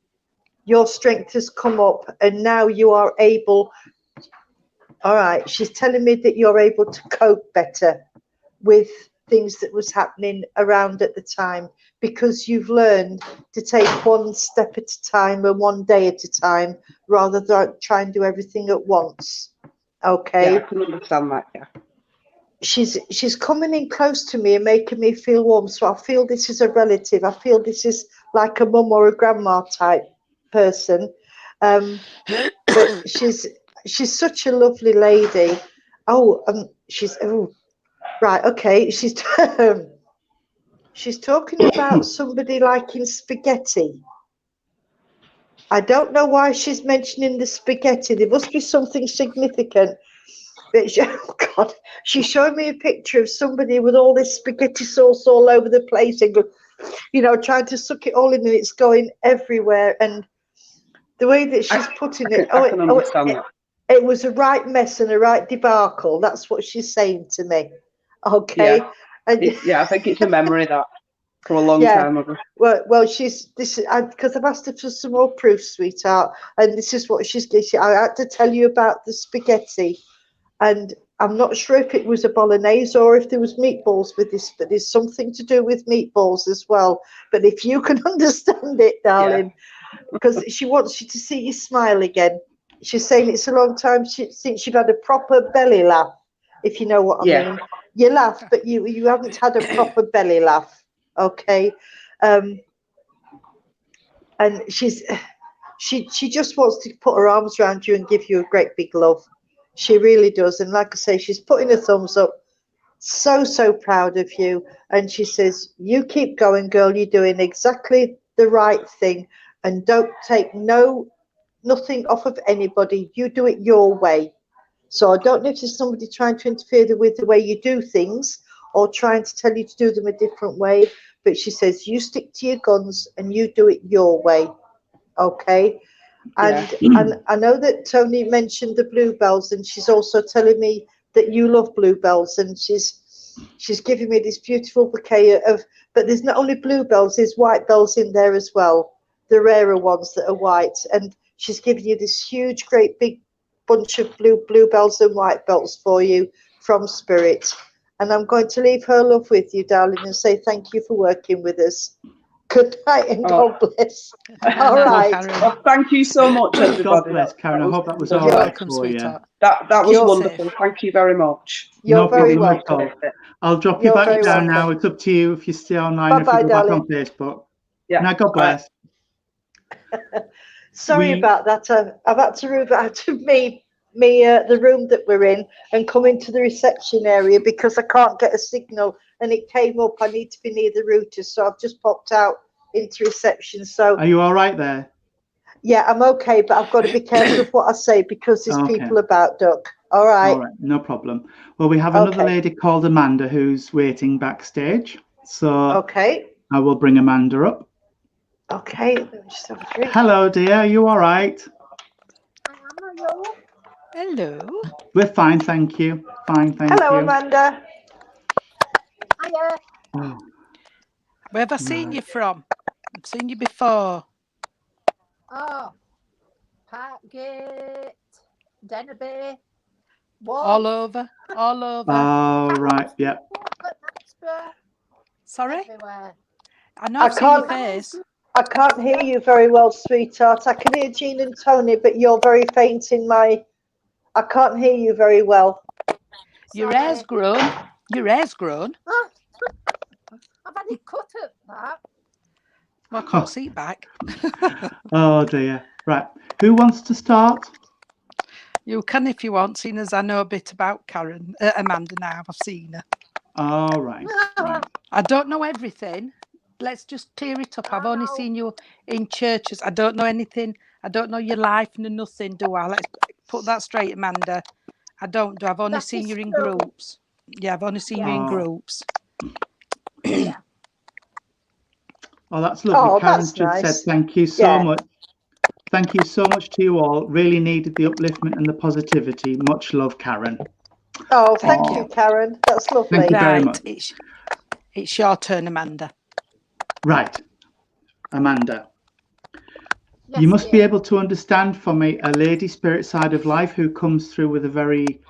your strength has come up, and now you are able. All right, she's telling me that you're able to cope better with things that was happening around at the time, because you've learned to take one step at a time and one day at a time, rather than try and do everything at once. Okay. Yeah, I can understand that, yeah. She's coming in close to me and making me feel warm. So I feel this is a relative. I feel this is like a mum or a grandma type person. But she's such a lovely lady. Right, okay. She's talking about somebody liking spaghetti. I don't know why she's mentioning the spaghetti. There must be something significant. But she showed me a picture of somebody with all this spaghetti sauce all over the place, and, you know, trying to suck it all in, and it's going everywhere. And the way that she's putting it, I can understand that. It was a right mess and a right debacle. That's what she's saying to me. Okay. Yeah, I think it's a memory that from a long time ago. Well, because I've asked her for some more proof, sweetheart, and this is what she's getting. I had to tell you about the spaghetti, and I'm not sure if it was a bolognese or if there was meatballs with this, but there's something to do with meatballs as well. But if you can understand it, darling, because she wants you to see you smile again. She's saying it's a long time since you've had a proper belly laugh, if you know what I mean. You laugh, but you haven't had a proper belly laugh, okay? And she just wants to put her arms around you and give you a great big love. She really does. And like I say, she's putting a thumbs up. So proud of you. And she says, you keep going, girl. You're doing exactly the right thing. And don't take nothing off of anybody. You do it your way. So I don't know if there's somebody trying to interfere with the way you do things, or trying to tell you to do them a different way. But she says, you stick to your guns and you do it your way. Okay. And I know that Tony mentioned the bluebells, and she's also telling me that you love bluebells, and she's giving me this beautiful bouquet of, but there's not only bluebells, there's white bells in there as well, the rarer ones that are white. And she's giving you this huge, great big bunch of bluebells and white bells for you from Spirit. And I'm going to leave her love with you, darling, and say thank you for working with us. Good night and God bless. All right. Well, thank you so much, everybody. God bless, Karen. I hope that was all You're right welcome, for you. sweetheart. That was You're wonderful. safe. Thank you very much. You're very problem at welcome. all. I'll drop You're you back very down welcome. now. It's up to you if you stay online, if Bye-bye, you go back darling. on Facebook. Yeah. Now, God bless. Sorry about that. I've had to move out of the room that we're in and come into the reception area because I can't get a signal, and it came up I need to be near the router, so I've just popped out into reception. So are you all right there? Yeah, I'm okay, but I've got to be careful of what I say because there's Okay. people about, Doug. All right. All right, no problem. Well, we have another lady called Amanda who's waiting backstage. So Okay. I will bring Amanda up. Okay. Let me just have a drink. Hello, dear. Are you all right? Hello. We're fine, thank you. Fine, thank Hello, you. Amanda. Hiya. Oh, Where have I seen you from? I've seen you before. Oh, Parkgate, Dennerby, All over. oh, right, yeah. Sorry? Everywhere. I know I've seen your face. I can't hear you very well, sweetheart. I can hear Jean and Tony, but you're very faint in my... I can't hear you very well. Your hair's grown. Your hair's grown. Oh, I've had it cut at that. Well, I can't see it back. Oh, dear. Right. Who wants to start? You can if you want, seeing as I know a bit about Amanda now. I've seen her. All right. Right. I don't know everything. Let's just clear it up. I've only seen you in churches. I don't know anything. I don't know your life and nothing, do I? Let's put that straight, Amanda. I don't do. I've only seen you in groups. Yeah, I've only seen you in groups. Yeah. Oh, that's lovely. Oh, Karen that's just said nice. thank you so Yeah. much. Thank you so much to you all. Really needed the upliftment and the positivity. Much love, Karen. Oh, thank you, Karen. That's lovely. Thank you very Right, much. it's your turn, Amanda. Right. Amanda. Yes, You must be dear. able to understand for me a lady spirit side of life who comes through with a very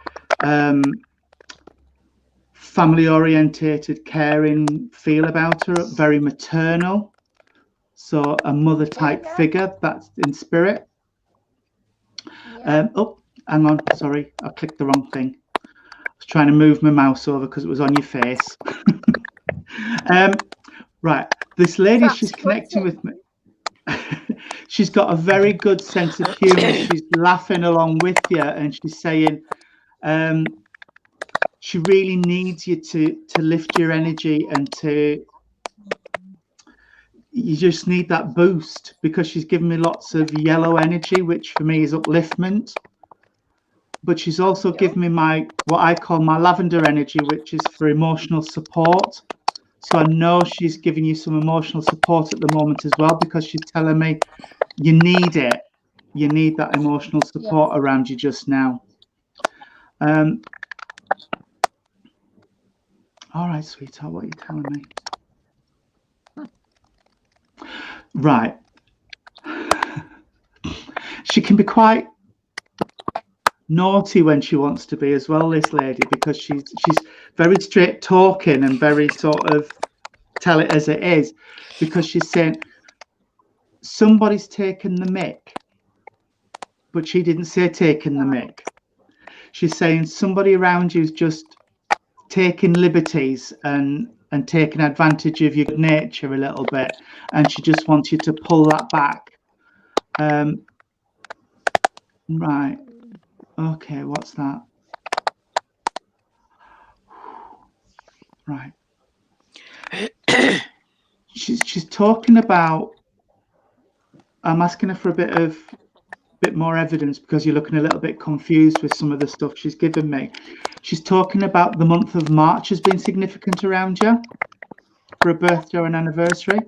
family orientated, caring feel about her, very maternal. So a mother type figure that's in spirit. Yeah. Oh, hang on. Sorry, I clicked the wrong thing. I was trying to move my mouse over because it was on your face. Right. This lady, she's connecting with me. She's got a very good sense of humor. She's laughing along with you, and she's saying she really needs you to lift your energy and you just need that boost, because she's given me lots of yellow energy, which for me is upliftment. But she's also given me what I call my lavender energy, which is for emotional support. So I know she's giving you some emotional support at the moment as well, because she's telling me you need it. You need that emotional support around you just now. All right, sweetheart, what are you telling me? Right. She can be quite naughty when she wants to be as well, this lady, because she's very straight talking and very sort of tell it as it is, because she's saying somebody's taken the mick, but she didn't say taking the mick. She's saying somebody around you is just taking liberties and taking advantage of your good nature a little bit, and she just wants you to pull that back. Right. Okay, what's that? Right. She's talking about, I'm asking her for a bit more evidence, because you're looking a little bit confused with some of the stuff she's given me. She's talking about the month of March has been significant around you for a birthday or an anniversary.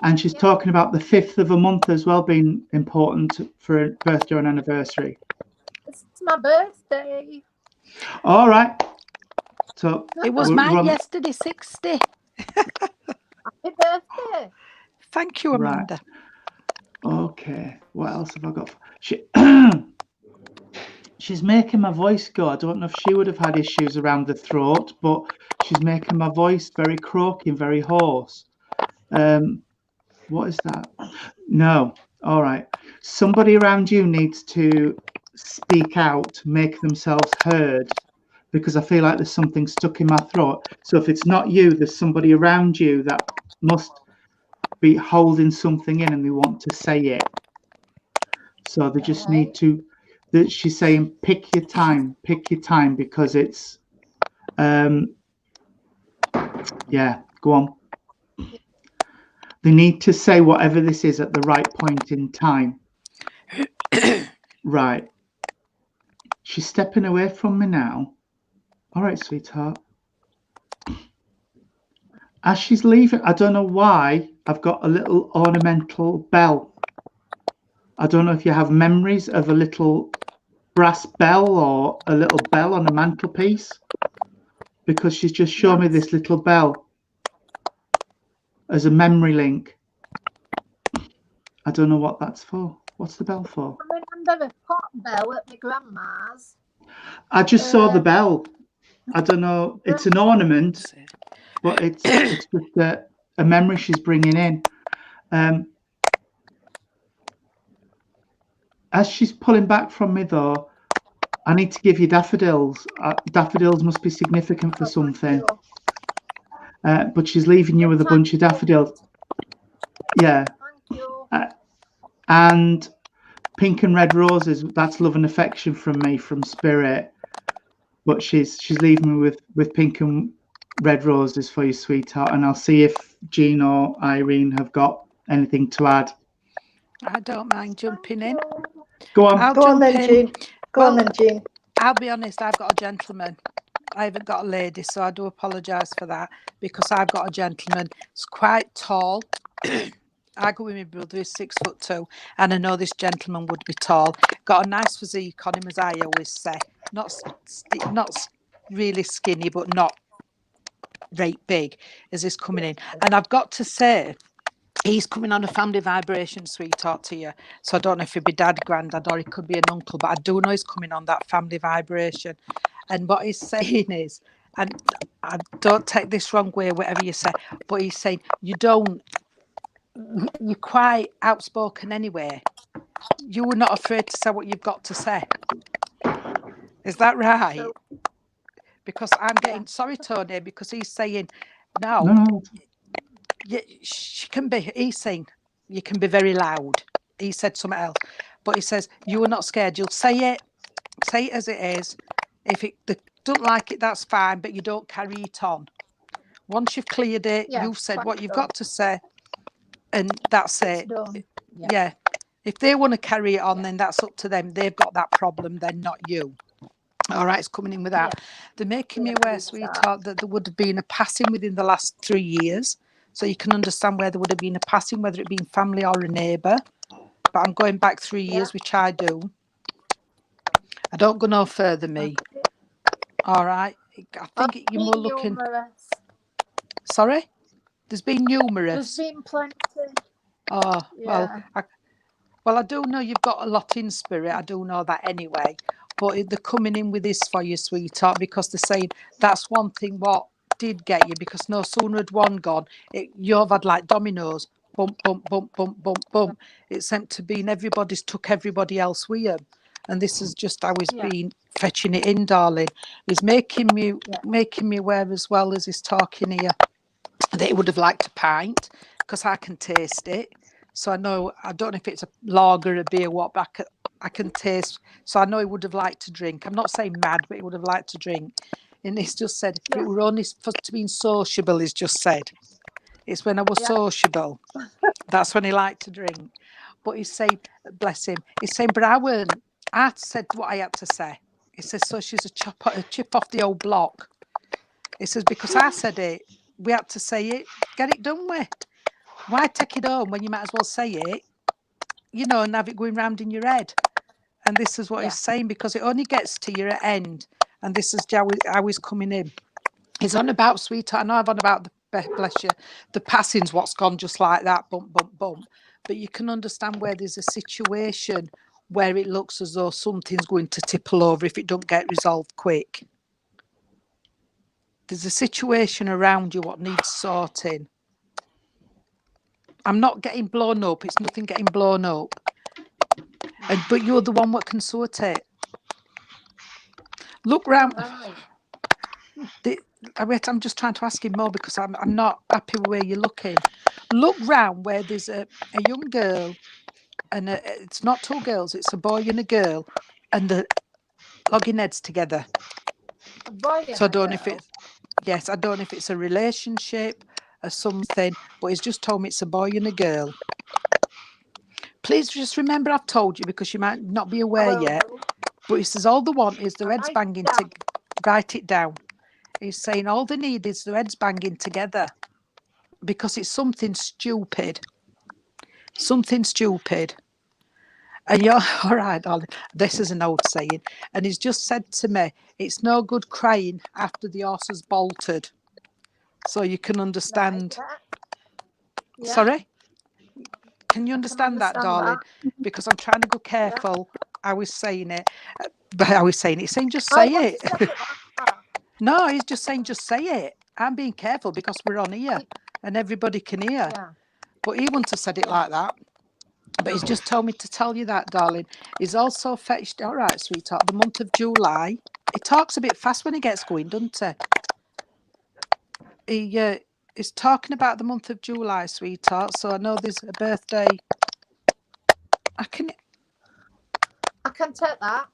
And she's talking about the 5th of a month as well being important for a birthday or an anniversary. It's my birthday. All right. So it was mine yesterday, 60. Happy birthday. Thank you, Amanda. Right. Okay. What else have I got? She's making my voice go. I don't know if she would have had issues around the throat, but she's making my voice very croaky and very hoarse. What is that? No. All right. Somebody around you needs to speak out, make themselves heard, because I feel like there's something stuck in my throat. So if it's not you, there's somebody around you that must be holding something in and they want to say it. So they just need to, she's saying, pick your time, because it's, yeah, go on. They need to say whatever this is at the right point in time. Right. She's stepping away from me now. All right, sweetheart. As she's leaving, I don't know why, I've got a little ornamental bell. I don't know if you have memories of a little brass bell or a little bell on a mantelpiece, because she's just shown me this little bell as a memory link. I don't know what that's for. What's the bell for? I remember a pot bell at my grandma's. I just saw the bell. I don't know. It's an ornament, but it's just a memory she's bringing in. As she's pulling back from me, though, I need to give you daffodils. Daffodils must be significant for something. But she's leaving you with a bunch of daffodils. Yeah. Thank you. And pink and red roses. That's love and affection from me, from Spirit. But she's leaving me with pink and red roses for you, sweetheart. And I'll see if Jean or Irene have got anything to add. I don't mind jumping in. Go on. Go on then, Jean. Go on then, Jean. I'll be honest, I've got a gentleman. I haven't got a lady, so I do apologise for that, because I've got a gentleman. He's quite tall. I go with my brother, he's 6'2", and I know this gentleman would be tall. Got a nice physique on him, as I always say. Not really skinny, but not very big, as he's coming in. And I've got to say, he's coming on a family vibration, sweetheart, to you. So I don't know if he'd be dad, granddad, or he could be an uncle, but I do know he's coming on that family vibration. And what he's saying is, and I don't take this wrong way, whatever you say, but he's saying you're quite outspoken anyway. You were not afraid to say what you've got to say. Is that right? Because I'm getting, sorry, Tony, because he's saying, no. Yeah, she can be. He's saying you can be very loud. He said something else, but he says you are not scared. You'll say it as it is. If they don't like it, that's fine, but you don't carry it on. Once you've cleared it, you've said what you've got to say, and that's it. Yeah. If they want to carry it on, then that's up to them. They've got that problem, then not you. All right, it's coming in with that. Yeah. They're making me aware, sweetheart, that there would have been a passing within the last 3 years. So you can understand where there would have been a passing, whether it be family or a neighbour. But I'm going back 3 years, which I do. I don't go no further, me. All right. I think you're more looking... Numerous. Sorry? There's been numerous. There's been plenty. Oh, yeah. Well, I do know you've got a lot in Spirit. I do know that anyway. But they're coming in with this for you, sweetheart, because they're saying that's one thing what did get you, because no sooner had one gone, you've had like dominoes, bump, bump, bump, bump, bump, bump. It seemed to be, and everybody's took everybody else with them. And this is just how he's been fetching it in, darling. He's making me aware, as well as he's talking here, that he would have liked a pint, because I can taste it. So I know, I don't know if it's a lager, a beer, what, but I can taste. So I know he would have liked to drink. I'm not saying mad, but he would have liked to drink. And he's just said, if it were only for being sociable, he's just said. It's when I was sociable. That's when he liked to drink. But he's saying, bless him, he's saying, but I said what I had to say. He says, so she's a chip off the old block. He says, because I said it, we had to say it, get it done with. Why take it home when you might as well say it, and have it going round in your head? And this is what he's saying, because it only gets to your end. And this is how he's coming in. He's on about, sweetheart, I know I've on about, bless you, the passings, what's gone just like that, bump, bump, bump. But you can understand where there's a situation where it looks as though something's going to tipple over if it don't get resolved quick. There's a situation around you what needs sorting. I'm not getting blown up. It's nothing getting blown up. But you're the one what can sort it. Look round. I'm just trying to ask him more, because I'm not happy with where you're looking. Look round where there's a young girl, and it's not two girls, it's a boy and a girl, and they're logging heads together. A boy and so I don't know a if girl. I don't know if it's a relationship or something, but he's just told me it's a boy and a girl. Please just remember I've told you, because you might not be aware will yet. do. But he says all they want is their heads Write it banging down. to write it down. He's saying all they need is their heads banging together, because it's something stupid. Something stupid. And you're all right, darling. This is an old saying. And he's just said to me, it's no good crying after the horse has bolted. So you can understand. Right, yeah. Sorry? Can you I can understand that, understand darling? that. Because I'm trying to go careful how he's saying it. But how he's saying it, he's saying just I say want it. to say it like that. No, he's just saying just say it. I'm being careful because we're on here and everybody can hear. Yeah. But he wouldn't have said it like that. But he's just told me to tell you that, darling. He's also fetched, all right, sweetheart, the month of July. He talks a bit fast when he gets going, doesn't he? He is talking about the month of July, sweetheart. So I know there's a birthday. I can take that.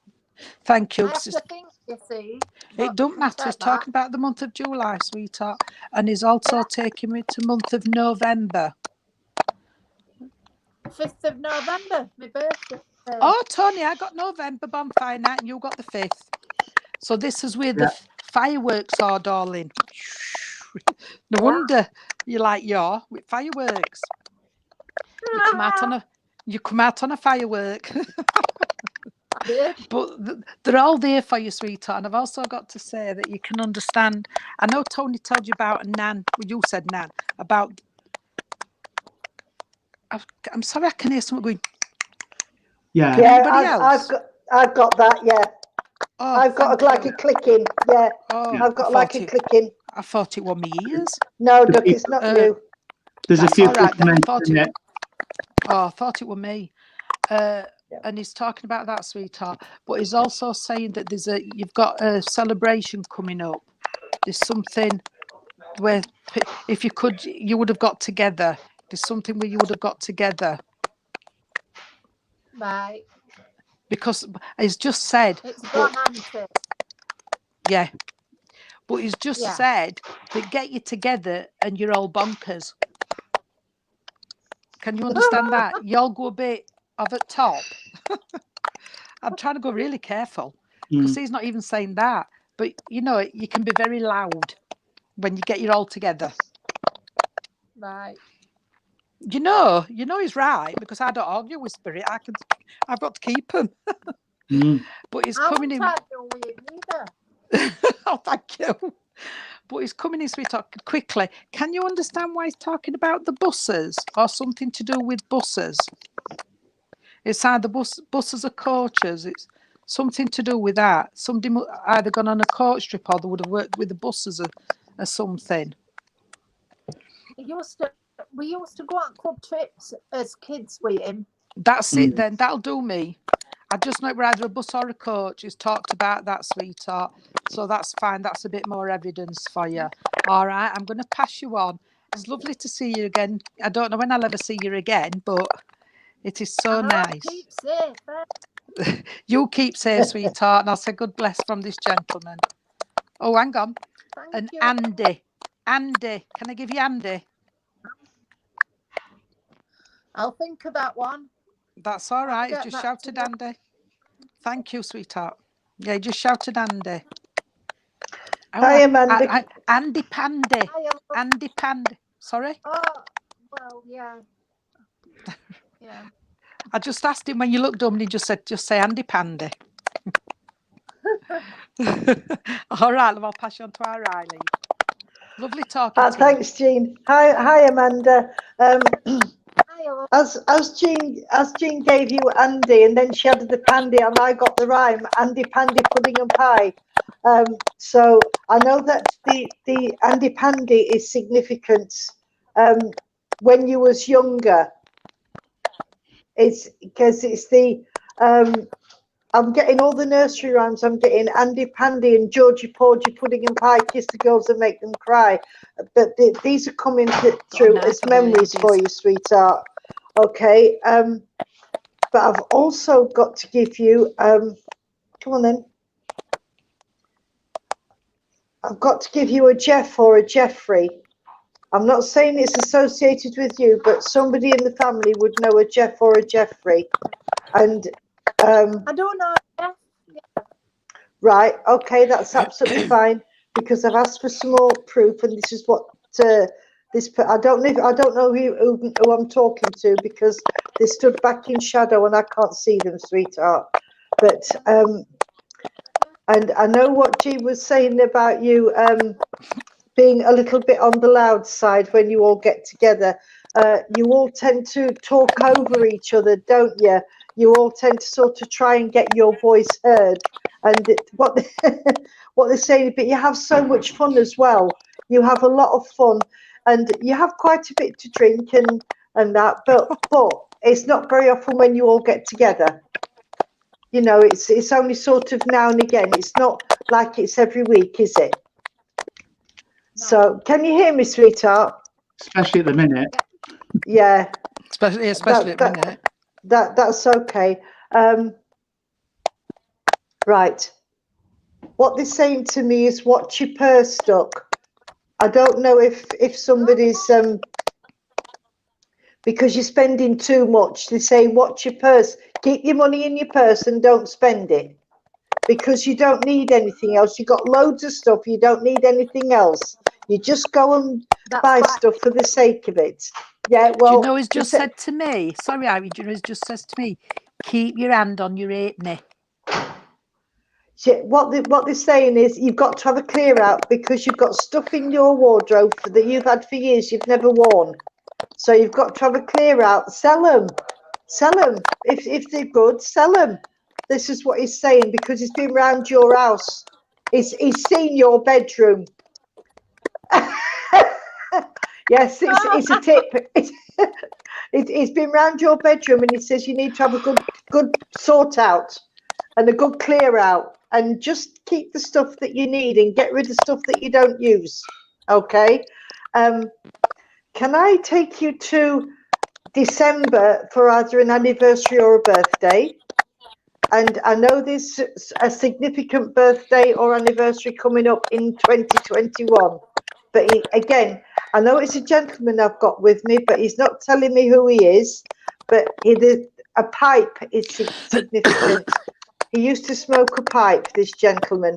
thank you. I have 'cause to think, you see. it don't matter. He's talking about the month of July, sweetheart. And he's also taking me to month of November. 5th of November, my birthday. Oh, Tony, I got November bonfire night and you got the 5th. So this is where the fireworks are, darling. No wonder you like with fireworks. You come out on a firework. But they're all there for you, sweetheart. And I've also got to say that you can understand. I know Tony told you about Nan. Well, you said Nan about. I'm sorry, I can hear someone going. Yeah. Can anybody else? I've got that. Yeah. Oh, I've got like a clicking. Yeah. Oh, I've got like a clicking. I thought it were my ears. No, Duck, it's not you. There's a few people mentioning it. Oh, I thought it were me. And he's talking about that, sweetheart. But he's also saying that you've got a celebration coming up. There's something where if you would have got together. There's something where you would have got together. Right. Because he's just said. It's romantic. Yeah. But he's just said that get you together and you're all bonkers. Can you understand that? You all go a bit of a top. I'm trying to go really careful because he's not even saying that. But, you can be very loud when you get you all together. Right. You know he's right because I don't argue with Spirit. I've got to keep him. But he's coming in. Oh, thank you. But he's coming in, sweetheart, quickly. Can you understand why he's talking about the buses or something to do with buses? It's either buses or coaches. It's something to do with that. Somebody either gone on a coach trip or they would have worked with the buses or something. We used to go on club trips as kids with him. That's it then. That'll do me. I just know we're either a bus or a coach. He's talked about that, sweetheart. So that's fine. That's a bit more evidence for you. All right. I'm going to pass you on. It's lovely to see you again. I don't know when I'll ever see you again, but it is so nice. Keep safe. You keep safe, sweetheart. And I'll say God bless from this gentleman. Oh, hang on. Thank you. Andy. Andy. Can I give you Andy? I'll think of that one. That's all right. It's just shouted Andy. Thank you, sweetheart. Yeah, just shouted Andy. Hi, Amanda. Andy Pandy. Andy Pandy. Sorry? Oh, well, yeah. Yeah. I just asked him when you looked up and he just said, just say Andy Pandy. All right, love, I'll pass you on to our Riley. Lovely talking to you. Thanks, Jean. Hi, Amanda. As Jean gave you Andy and then she added the pandy and I got the rhyme, Andy Pandy Pudding and Pie. So I know that the Andy Pandy is significant when you was younger. It's because it's the I'm getting all the nursery rhymes. I'm getting Andy Pandy and Georgie Porgy Pudding and Pie, Kiss the Girls and Make Them Cry. But these are coming through as memories for you, sweetheart. Okay. But I've also got to give you, come on then. I've got to give you a Jeff or a Jeffrey. I'm not saying it's associated with you, but somebody in the family would know a Jeff or a Jeffrey. And I don't know. right, okay, that's absolutely fine, because I've asked for some more proof, and this is what I don't know who I'm talking to, because they stood back in shadow and I can't see them, sweetheart. But and I know what G was saying about you being a little bit on the loud side when you all get together. You all tend to talk over each other, don't you? You all tend to sort of try and get your voice heard. And what they're saying, but you have so much fun as well. You have a lot of fun, and you have quite a bit to drink and that. But it's not very often when you all get together. You know, it's only sort of now and again. It's not like it's every week, is it? So, can you hear me, sweetheart? Especially at the minute. Yeah. Especially at the minute. That's okay. Right. What they're saying to me is, watch your purse stuck. I don't know if somebody's because you're spending too much. They say, watch your purse. Keep your money in your purse and don't spend it, because you don't need anything else. You've got loads of stuff. You don't need anything else. You just go and buy stuff for the sake of it. Yeah, well. Do you know he's just said to me, sorry, Irene, do you know he's just says to me, keep your hand on your halfpenny. What they're saying is, you've got to have a clear out, because you've got stuff in your wardrobe that you've had for years you've never worn. So you've got to have a clear out. Sell them. If they're good, sell them. This is what he's saying, because he's been round your house. He's seen your bedroom. Yes, it's a tip. He's been round your bedroom, and he says you need to have a good sort out and a good clear out, and just keep the stuff that you need and get rid of stuff that you don't use. Okay. Can I take you to December for either an anniversary or a birthday? And I know there's a significant birthday or anniversary coming up in 2021. But again, I know it's a gentleman I've got with me, but he's not telling me who he is. But a pipe is significant. He used to smoke a pipe, this gentleman.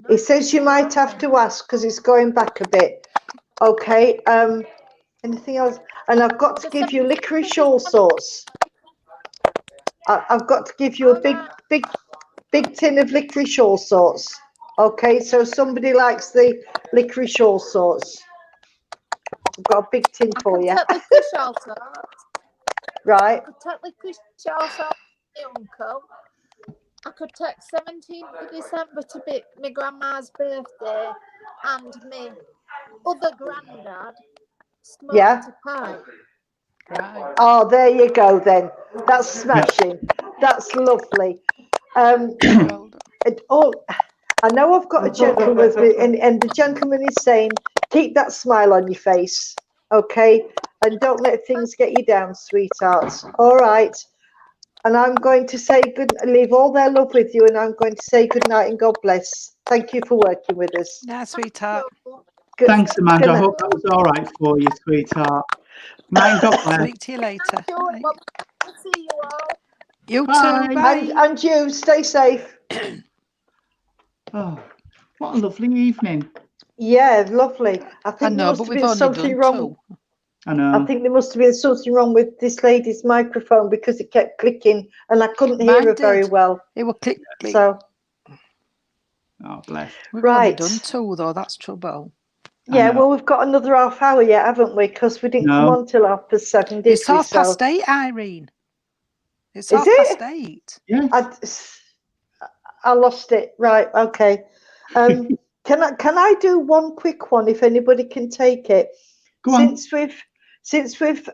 He says you might have to ask, because it's going back a bit. Okay. Anything else? And I've got to give you licorice all sorts. I've got to give you a big tin of licorice all sorts. Okay, so somebody likes the licorice all sorts. I've got a big tin for you. Licorice all sorts. Right. I could take licorice all sorts to my uncle. I could take 17th of December to be my grandma's birthday, and my other granddad smoked a pipe. Right. Oh, there you go then. That's smashing. That's lovely. I know I've got a gentleman with me, and the gentleman is saying, keep that smile on your face, okay? And don't let things get you down, sweetheart. All right. And I'm going to say leave all their love with you, and I'm going to say good night and God bless. Thank you for working with us. Yeah, sweetheart. Good. Thanks, Amanda. I hope that was all right for you, sweetheart. Night, God bless. Speak to you later. I'll see you all. You Bye. too. Bye. And you, stay safe. Oh, what a lovely evening. Yeah, lovely. I think there know, must but have we've been only something done wrong. 2. I know. I think there must have been something wrong with this lady's microphone, because it kept clicking and I couldn't hear her very well. It will click. So. Oh, bless. We've only done 2 though. That's trouble. Yeah, well, we've got another half hour yet, haven't we? Because we didn't come on till 7:30, did it's we? It's 8:30, Irene. It's Is 8:30. Yeah. I lost it. Right. Okay. Can I do one quick one if anybody can take it? Go on. Since we've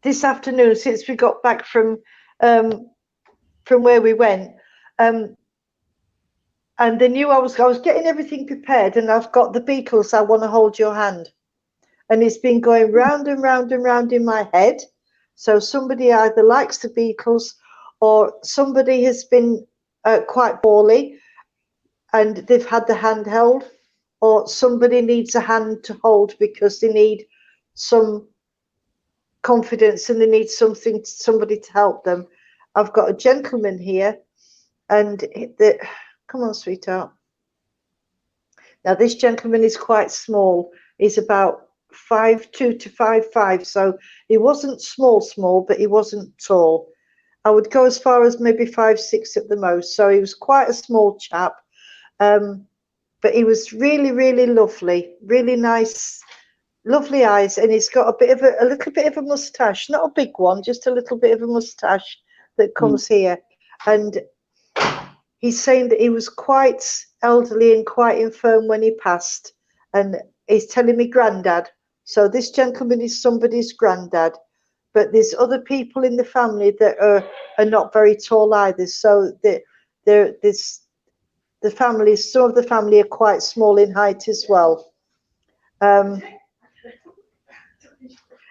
this afternoon, since we got back from where we went, and they knew I was getting everything prepared, and I've got the Beatles, I Want to Hold Your Hand, and it's been going round and round and round in my head. So somebody either likes the Beatles, or somebody has been quite poorly, and they've had the handheld, or somebody needs a hand to hold because they need some confidence and they need somebody to help them. I've got a gentleman here, and come on, sweetheart. Now this gentleman is quite small. He's about 5'2" to 5'5", so he wasn't small, but he wasn't tall. I would go as far as maybe 5'6" at the most. So he was quite a small chap, but he was really, really lovely, really nice, lovely eyes, and he's got a little bit of a mustache, not a big one, just a little bit of a mustache that comes here. And he's saying that he was quite elderly and quite infirm when he passed, and he's telling me granddad. So this gentleman is somebody's granddad, but there's other people in the family that are not very tall either. So some of the family are quite small in height as well.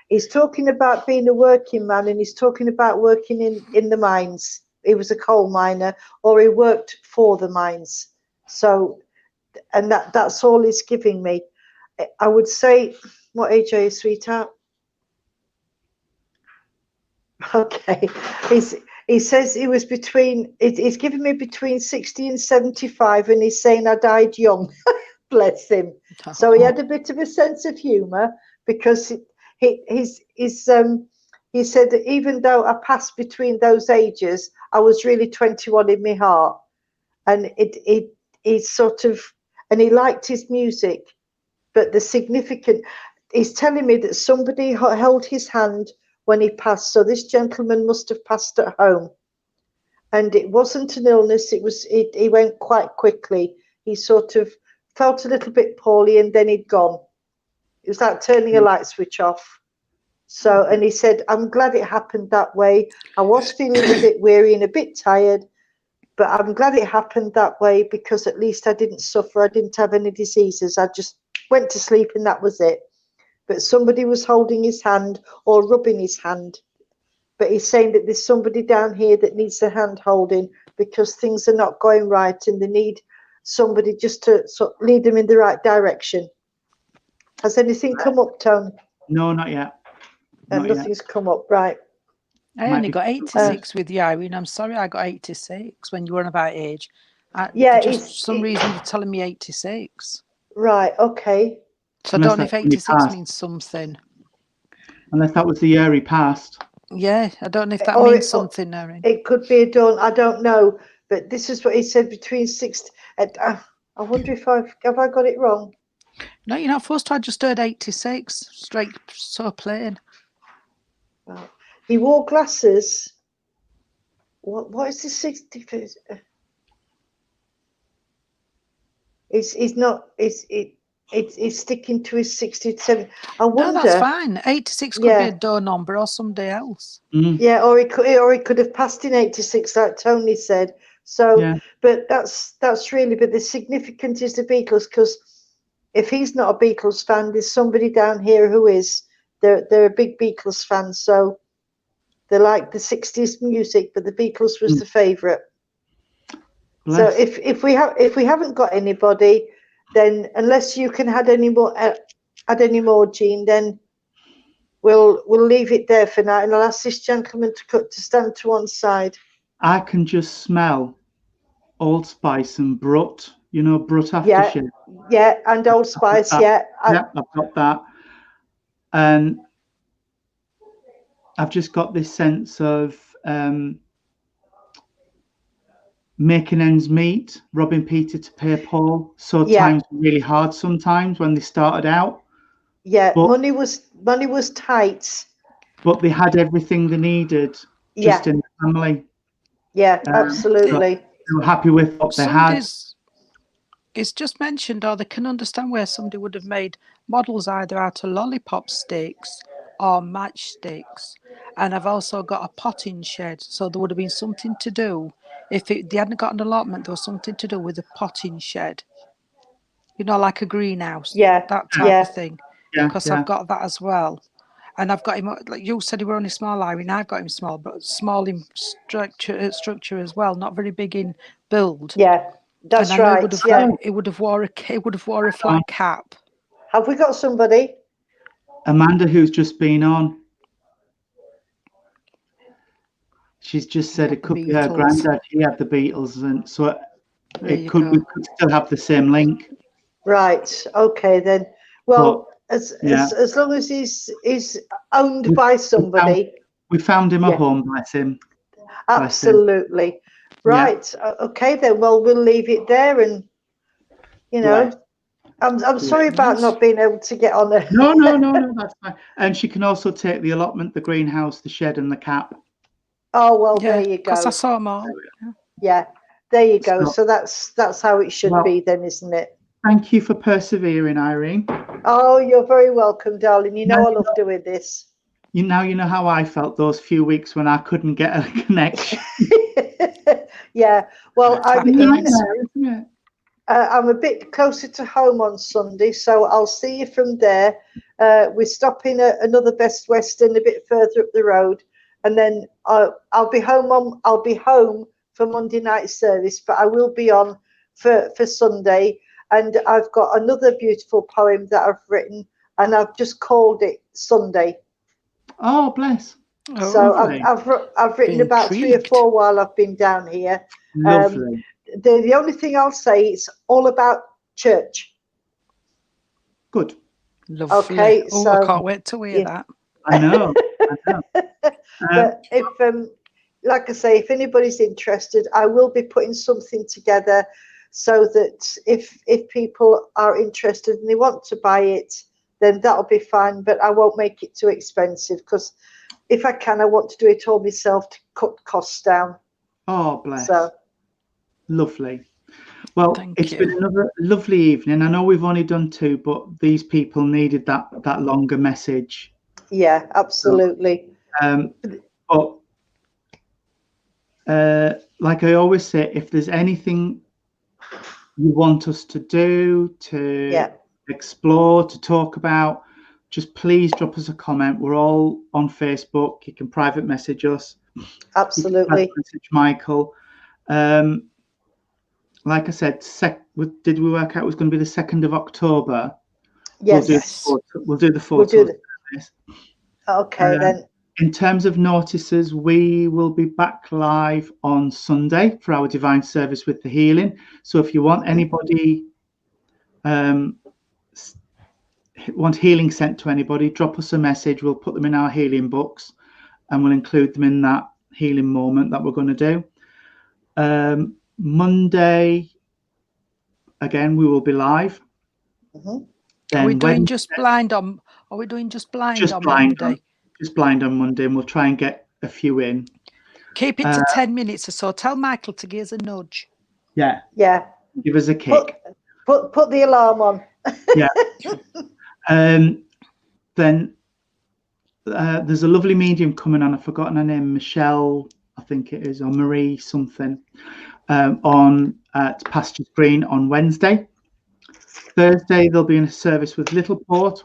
He's talking about being a working man, and he's talking about working in the mines. He was a coal miner, or he worked for the mines. So, and that's all he's giving me. I would say, what age are you, sweetheart? Okay, he says he was he's given me between 60 and 75, and he's saying I died young. Bless him. So he had a bit of a sense of humour, because he said that even though I passed between those ages, I was really 21 in my heart. And he sort of, and he liked his music, but he's telling me that somebody held his hand when he passed. So this gentleman must have passed at home, and it wasn't an illness. He went quite quickly. He sort of felt a little bit poorly, and then he'd gone. It was like turning a light switch off. So, and he said, I'm glad it happened that way. I was feeling a bit weary and a bit tired, but I'm glad it happened that way, because at least I didn't suffer. I didn't have any diseases. I just went to sleep and that was it. But somebody was holding his hand or rubbing his hand. But he's saying that there's somebody down here that needs the hand holding, because things are not going right, and they need somebody just to lead them in the right direction. Has anything come up, Tone? No, not yet. Nothing's come up, right? I only got 86 with you, Irene. I'm sorry I got 86 when you were about age. Yeah, for some reason you're telling me 86. Right, okay. So I don't know if 86 means something. Unless that was the year he passed. Yeah, I don't know if that means something, Irene. It could be a dawn, I don't know. But this is what he said, between 60. I wonder if have I got it wrong? No, you're not supposed to. I just heard 86, straight, so plain. Right. He wore glasses. What is the 60? He's sticking to his 67. I wonder. No, that's fine. 86 could be a door number or somebody else. Yeah, or he could have passed in 86, like Tony said. So, yeah. But that's really. But the significant is the Beatles, because if he's not a Beatles fan, there's somebody down here who is. They're a big Beatles fan, so they like the 60s music, but the Beatles was the favourite. So if we haven't got anybody, then unless you can add any more, Jean, then we'll leave it there for now, and I'll ask this gentleman to stand to one side. I can just smell Old Spice and Brut. You know, Brut aftershave. Yeah, and Old Spice. Yeah, I've got that, and I've just got this sense of making ends meet, robbing Peter to pay Paul. So times were really hard sometimes when they started out. Yeah, but money was tight. But they had everything they needed just in the family. Yeah, absolutely. They were happy with what they had. It's just mentioned, or they can understand where somebody would have made models either out of lollipop sticks or matchsticks. And I've also got a potting shed, so there would have been something to do. If they hadn't got an allotment, there was something to do with a potting shed. You know, like a greenhouse. Yeah. That type of thing. Because Yeah. I've got that as well. And I've got him, like you said, he were only small, Irene. I've got him small, but small in structure as well, not very big in build. Yeah. That's and I know right. he would have wore a flat cap. Have we got somebody? Amanda, who's just been on. She's just said it could be her granddad. He had the Beatles, and so we could still have the same link. Right. Okay then. Well, as long as he's owned by somebody. We found him a home, bless him. Absolutely. Bless him. Right. Yeah. Okay then. Well, we'll leave it there, and I'm sorry about not being able to get on there. No, that's fine. And she can also take the allotment, the greenhouse, the shed, and the cap. Oh well, there you go. Because I saw them all. Yeah, there you go. So that's how it should be then, isn't it? Thank you for persevering, Irene. Oh, you're very welcome, darling. You know I love doing this. You know how I felt those few weeks when I couldn't get a connection. Yeah. Well, I'm a bit closer to home on Sunday, so I'll see you from there. We're stopping at another Best Western a bit further up the road, and then I'll be home. I'll be home for Monday night service, but I will be on for Sunday. And I've got another beautiful poem that I've written, and I've just called it Sunday. Oh, bless. So I've written about 3 or 4 while I've been down here. Lovely. The only thing I'll say, it's all about church. Good. Lovely. Okay. I can't wait to hear that. I know. But if, like I say, if anybody's interested, I will be putting something together so that if people are interested and they want to buy it, then that'll be fine. But I won't make it too expensive, because if I can, I want to do it all myself to cut costs down. Oh, bless. So lovely. Well, it's been another lovely evening. I know we've only done 2, but these people needed that longer message. Yeah, absolutely. But like I always say, if there's anything you want us to do, to explore, to talk about, just please drop us a comment. We're all on Facebook. You can private message us. Absolutely. Message Michael. Like I said, did we work out it was going to be the 2nd of October? Yes. We'll do the photo. Okay, then. In terms of notices, we will be back live on Sunday for our divine service with the healing. So if you want anybody, want healing sent to anybody, drop us a message. We'll put them in our healing books, and we'll include them in that healing moment that we're going to do. Monday, again, we will be live. Are we doing just blind on? Are we doing just blind on Monday? Just blind on Monday, and we'll try and get a few in. Keep it to 10 minutes or so. Tell Michael to give us a nudge. Yeah. Yeah. Give us a kick. Put the alarm on. Yeah. Then there's a lovely medium coming on. I've forgotten her name. Michelle, I think it is, or Marie something. On at Pastures Green on Wednesday. Thursday there'll be a service with Little Port.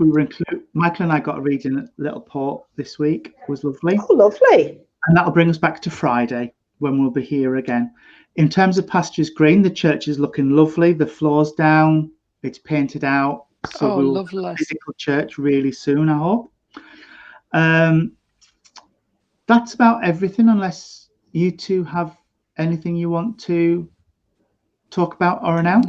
Michael and I got a reading at Little Port this week. It was lovely. Oh, lovely. And that'll bring us back to Friday, when we'll be here again. In terms of Pastures Green, the church is looking lovely. The floor's down, it's painted out. So we'll lovely. have a physical church really soon, I hope. That's about everything, unless you two have anything you want to talk about or announce.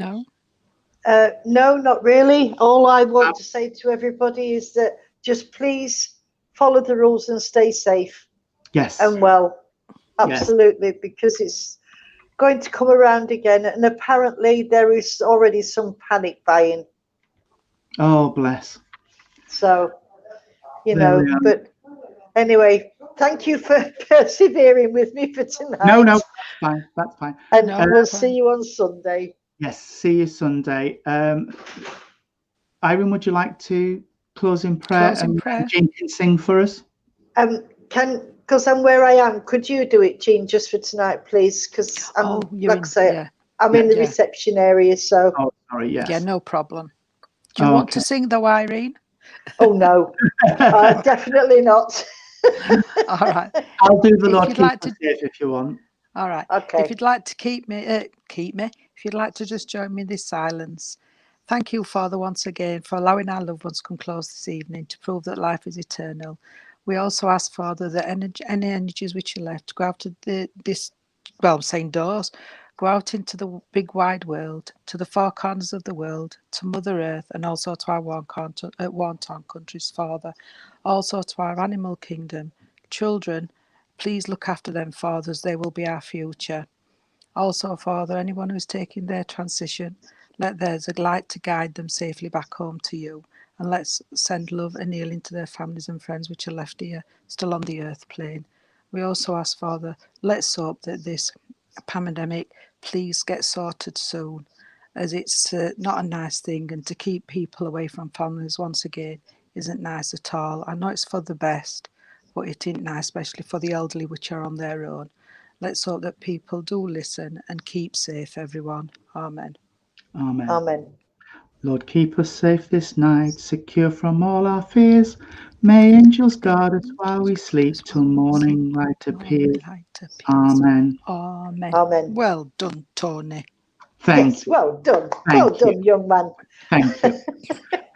No, not really. All I want to say to everybody is that just please follow the rules and stay safe. Yes. And well, absolutely, because it's going to come around again, and apparently there is already some panic buying. Oh, bless. So, but anyway, thank you for persevering with me for tonight. No, that's fine. That's fine. And we'll see you on Sunday. Yes, see you Sunday. Irene, would you like to close in prayer? Jean can sing for us. Because I'm where I am, could you do it, Jean, just for tonight, please? Because I'm I'm in the reception area, so. Oh, sorry, yes. Yeah, no problem. Do you want to sing though, Irene? Oh no, definitely not. All right. I'll do the Lord Keep Us Safe if you want. All right. Okay. If you'd like to keep me. If you'd like to just join me in this silence. Thank you, Father, once again for allowing our loved ones to come close this evening to prove that life is eternal. We also ask, Father, that any energies which are left go out to I'm saying doors, go out into the big wide world, to the four corners of the world, to Mother Earth, and also to our war-torn countries, Father. Also to our animal kingdom. Children, please look after them, Father, as they will be our future. Also, Father, anyone who's taking their transition, let there's a light to guide them safely back home to you. And let's send love and healing to their families and friends which are left here, still on the earth plane. We also ask, Father, let's hope that this pandemic please get sorted soon, as it's not a nice thing, and to keep people away from families once again isn't nice at all. I know it's for the best, but it isn't nice, especially for the elderly which are on their own. Let's hope that people do listen and keep safe, everyone. Amen. Amen. Amen. Lord, keep us safe this night, secure from all our fears. May angels guard us while we sleep, till morning light appears. Amen. Amen. Amen. Well done, Tony. Thank Yes, you. well done. Thank Well done, you. young man. Thank you.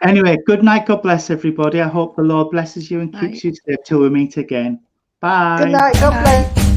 Anyway, good night. God bless everybody. I hope the Lord blesses you and keeps you safe till we meet again. Bye. Good night. God bless.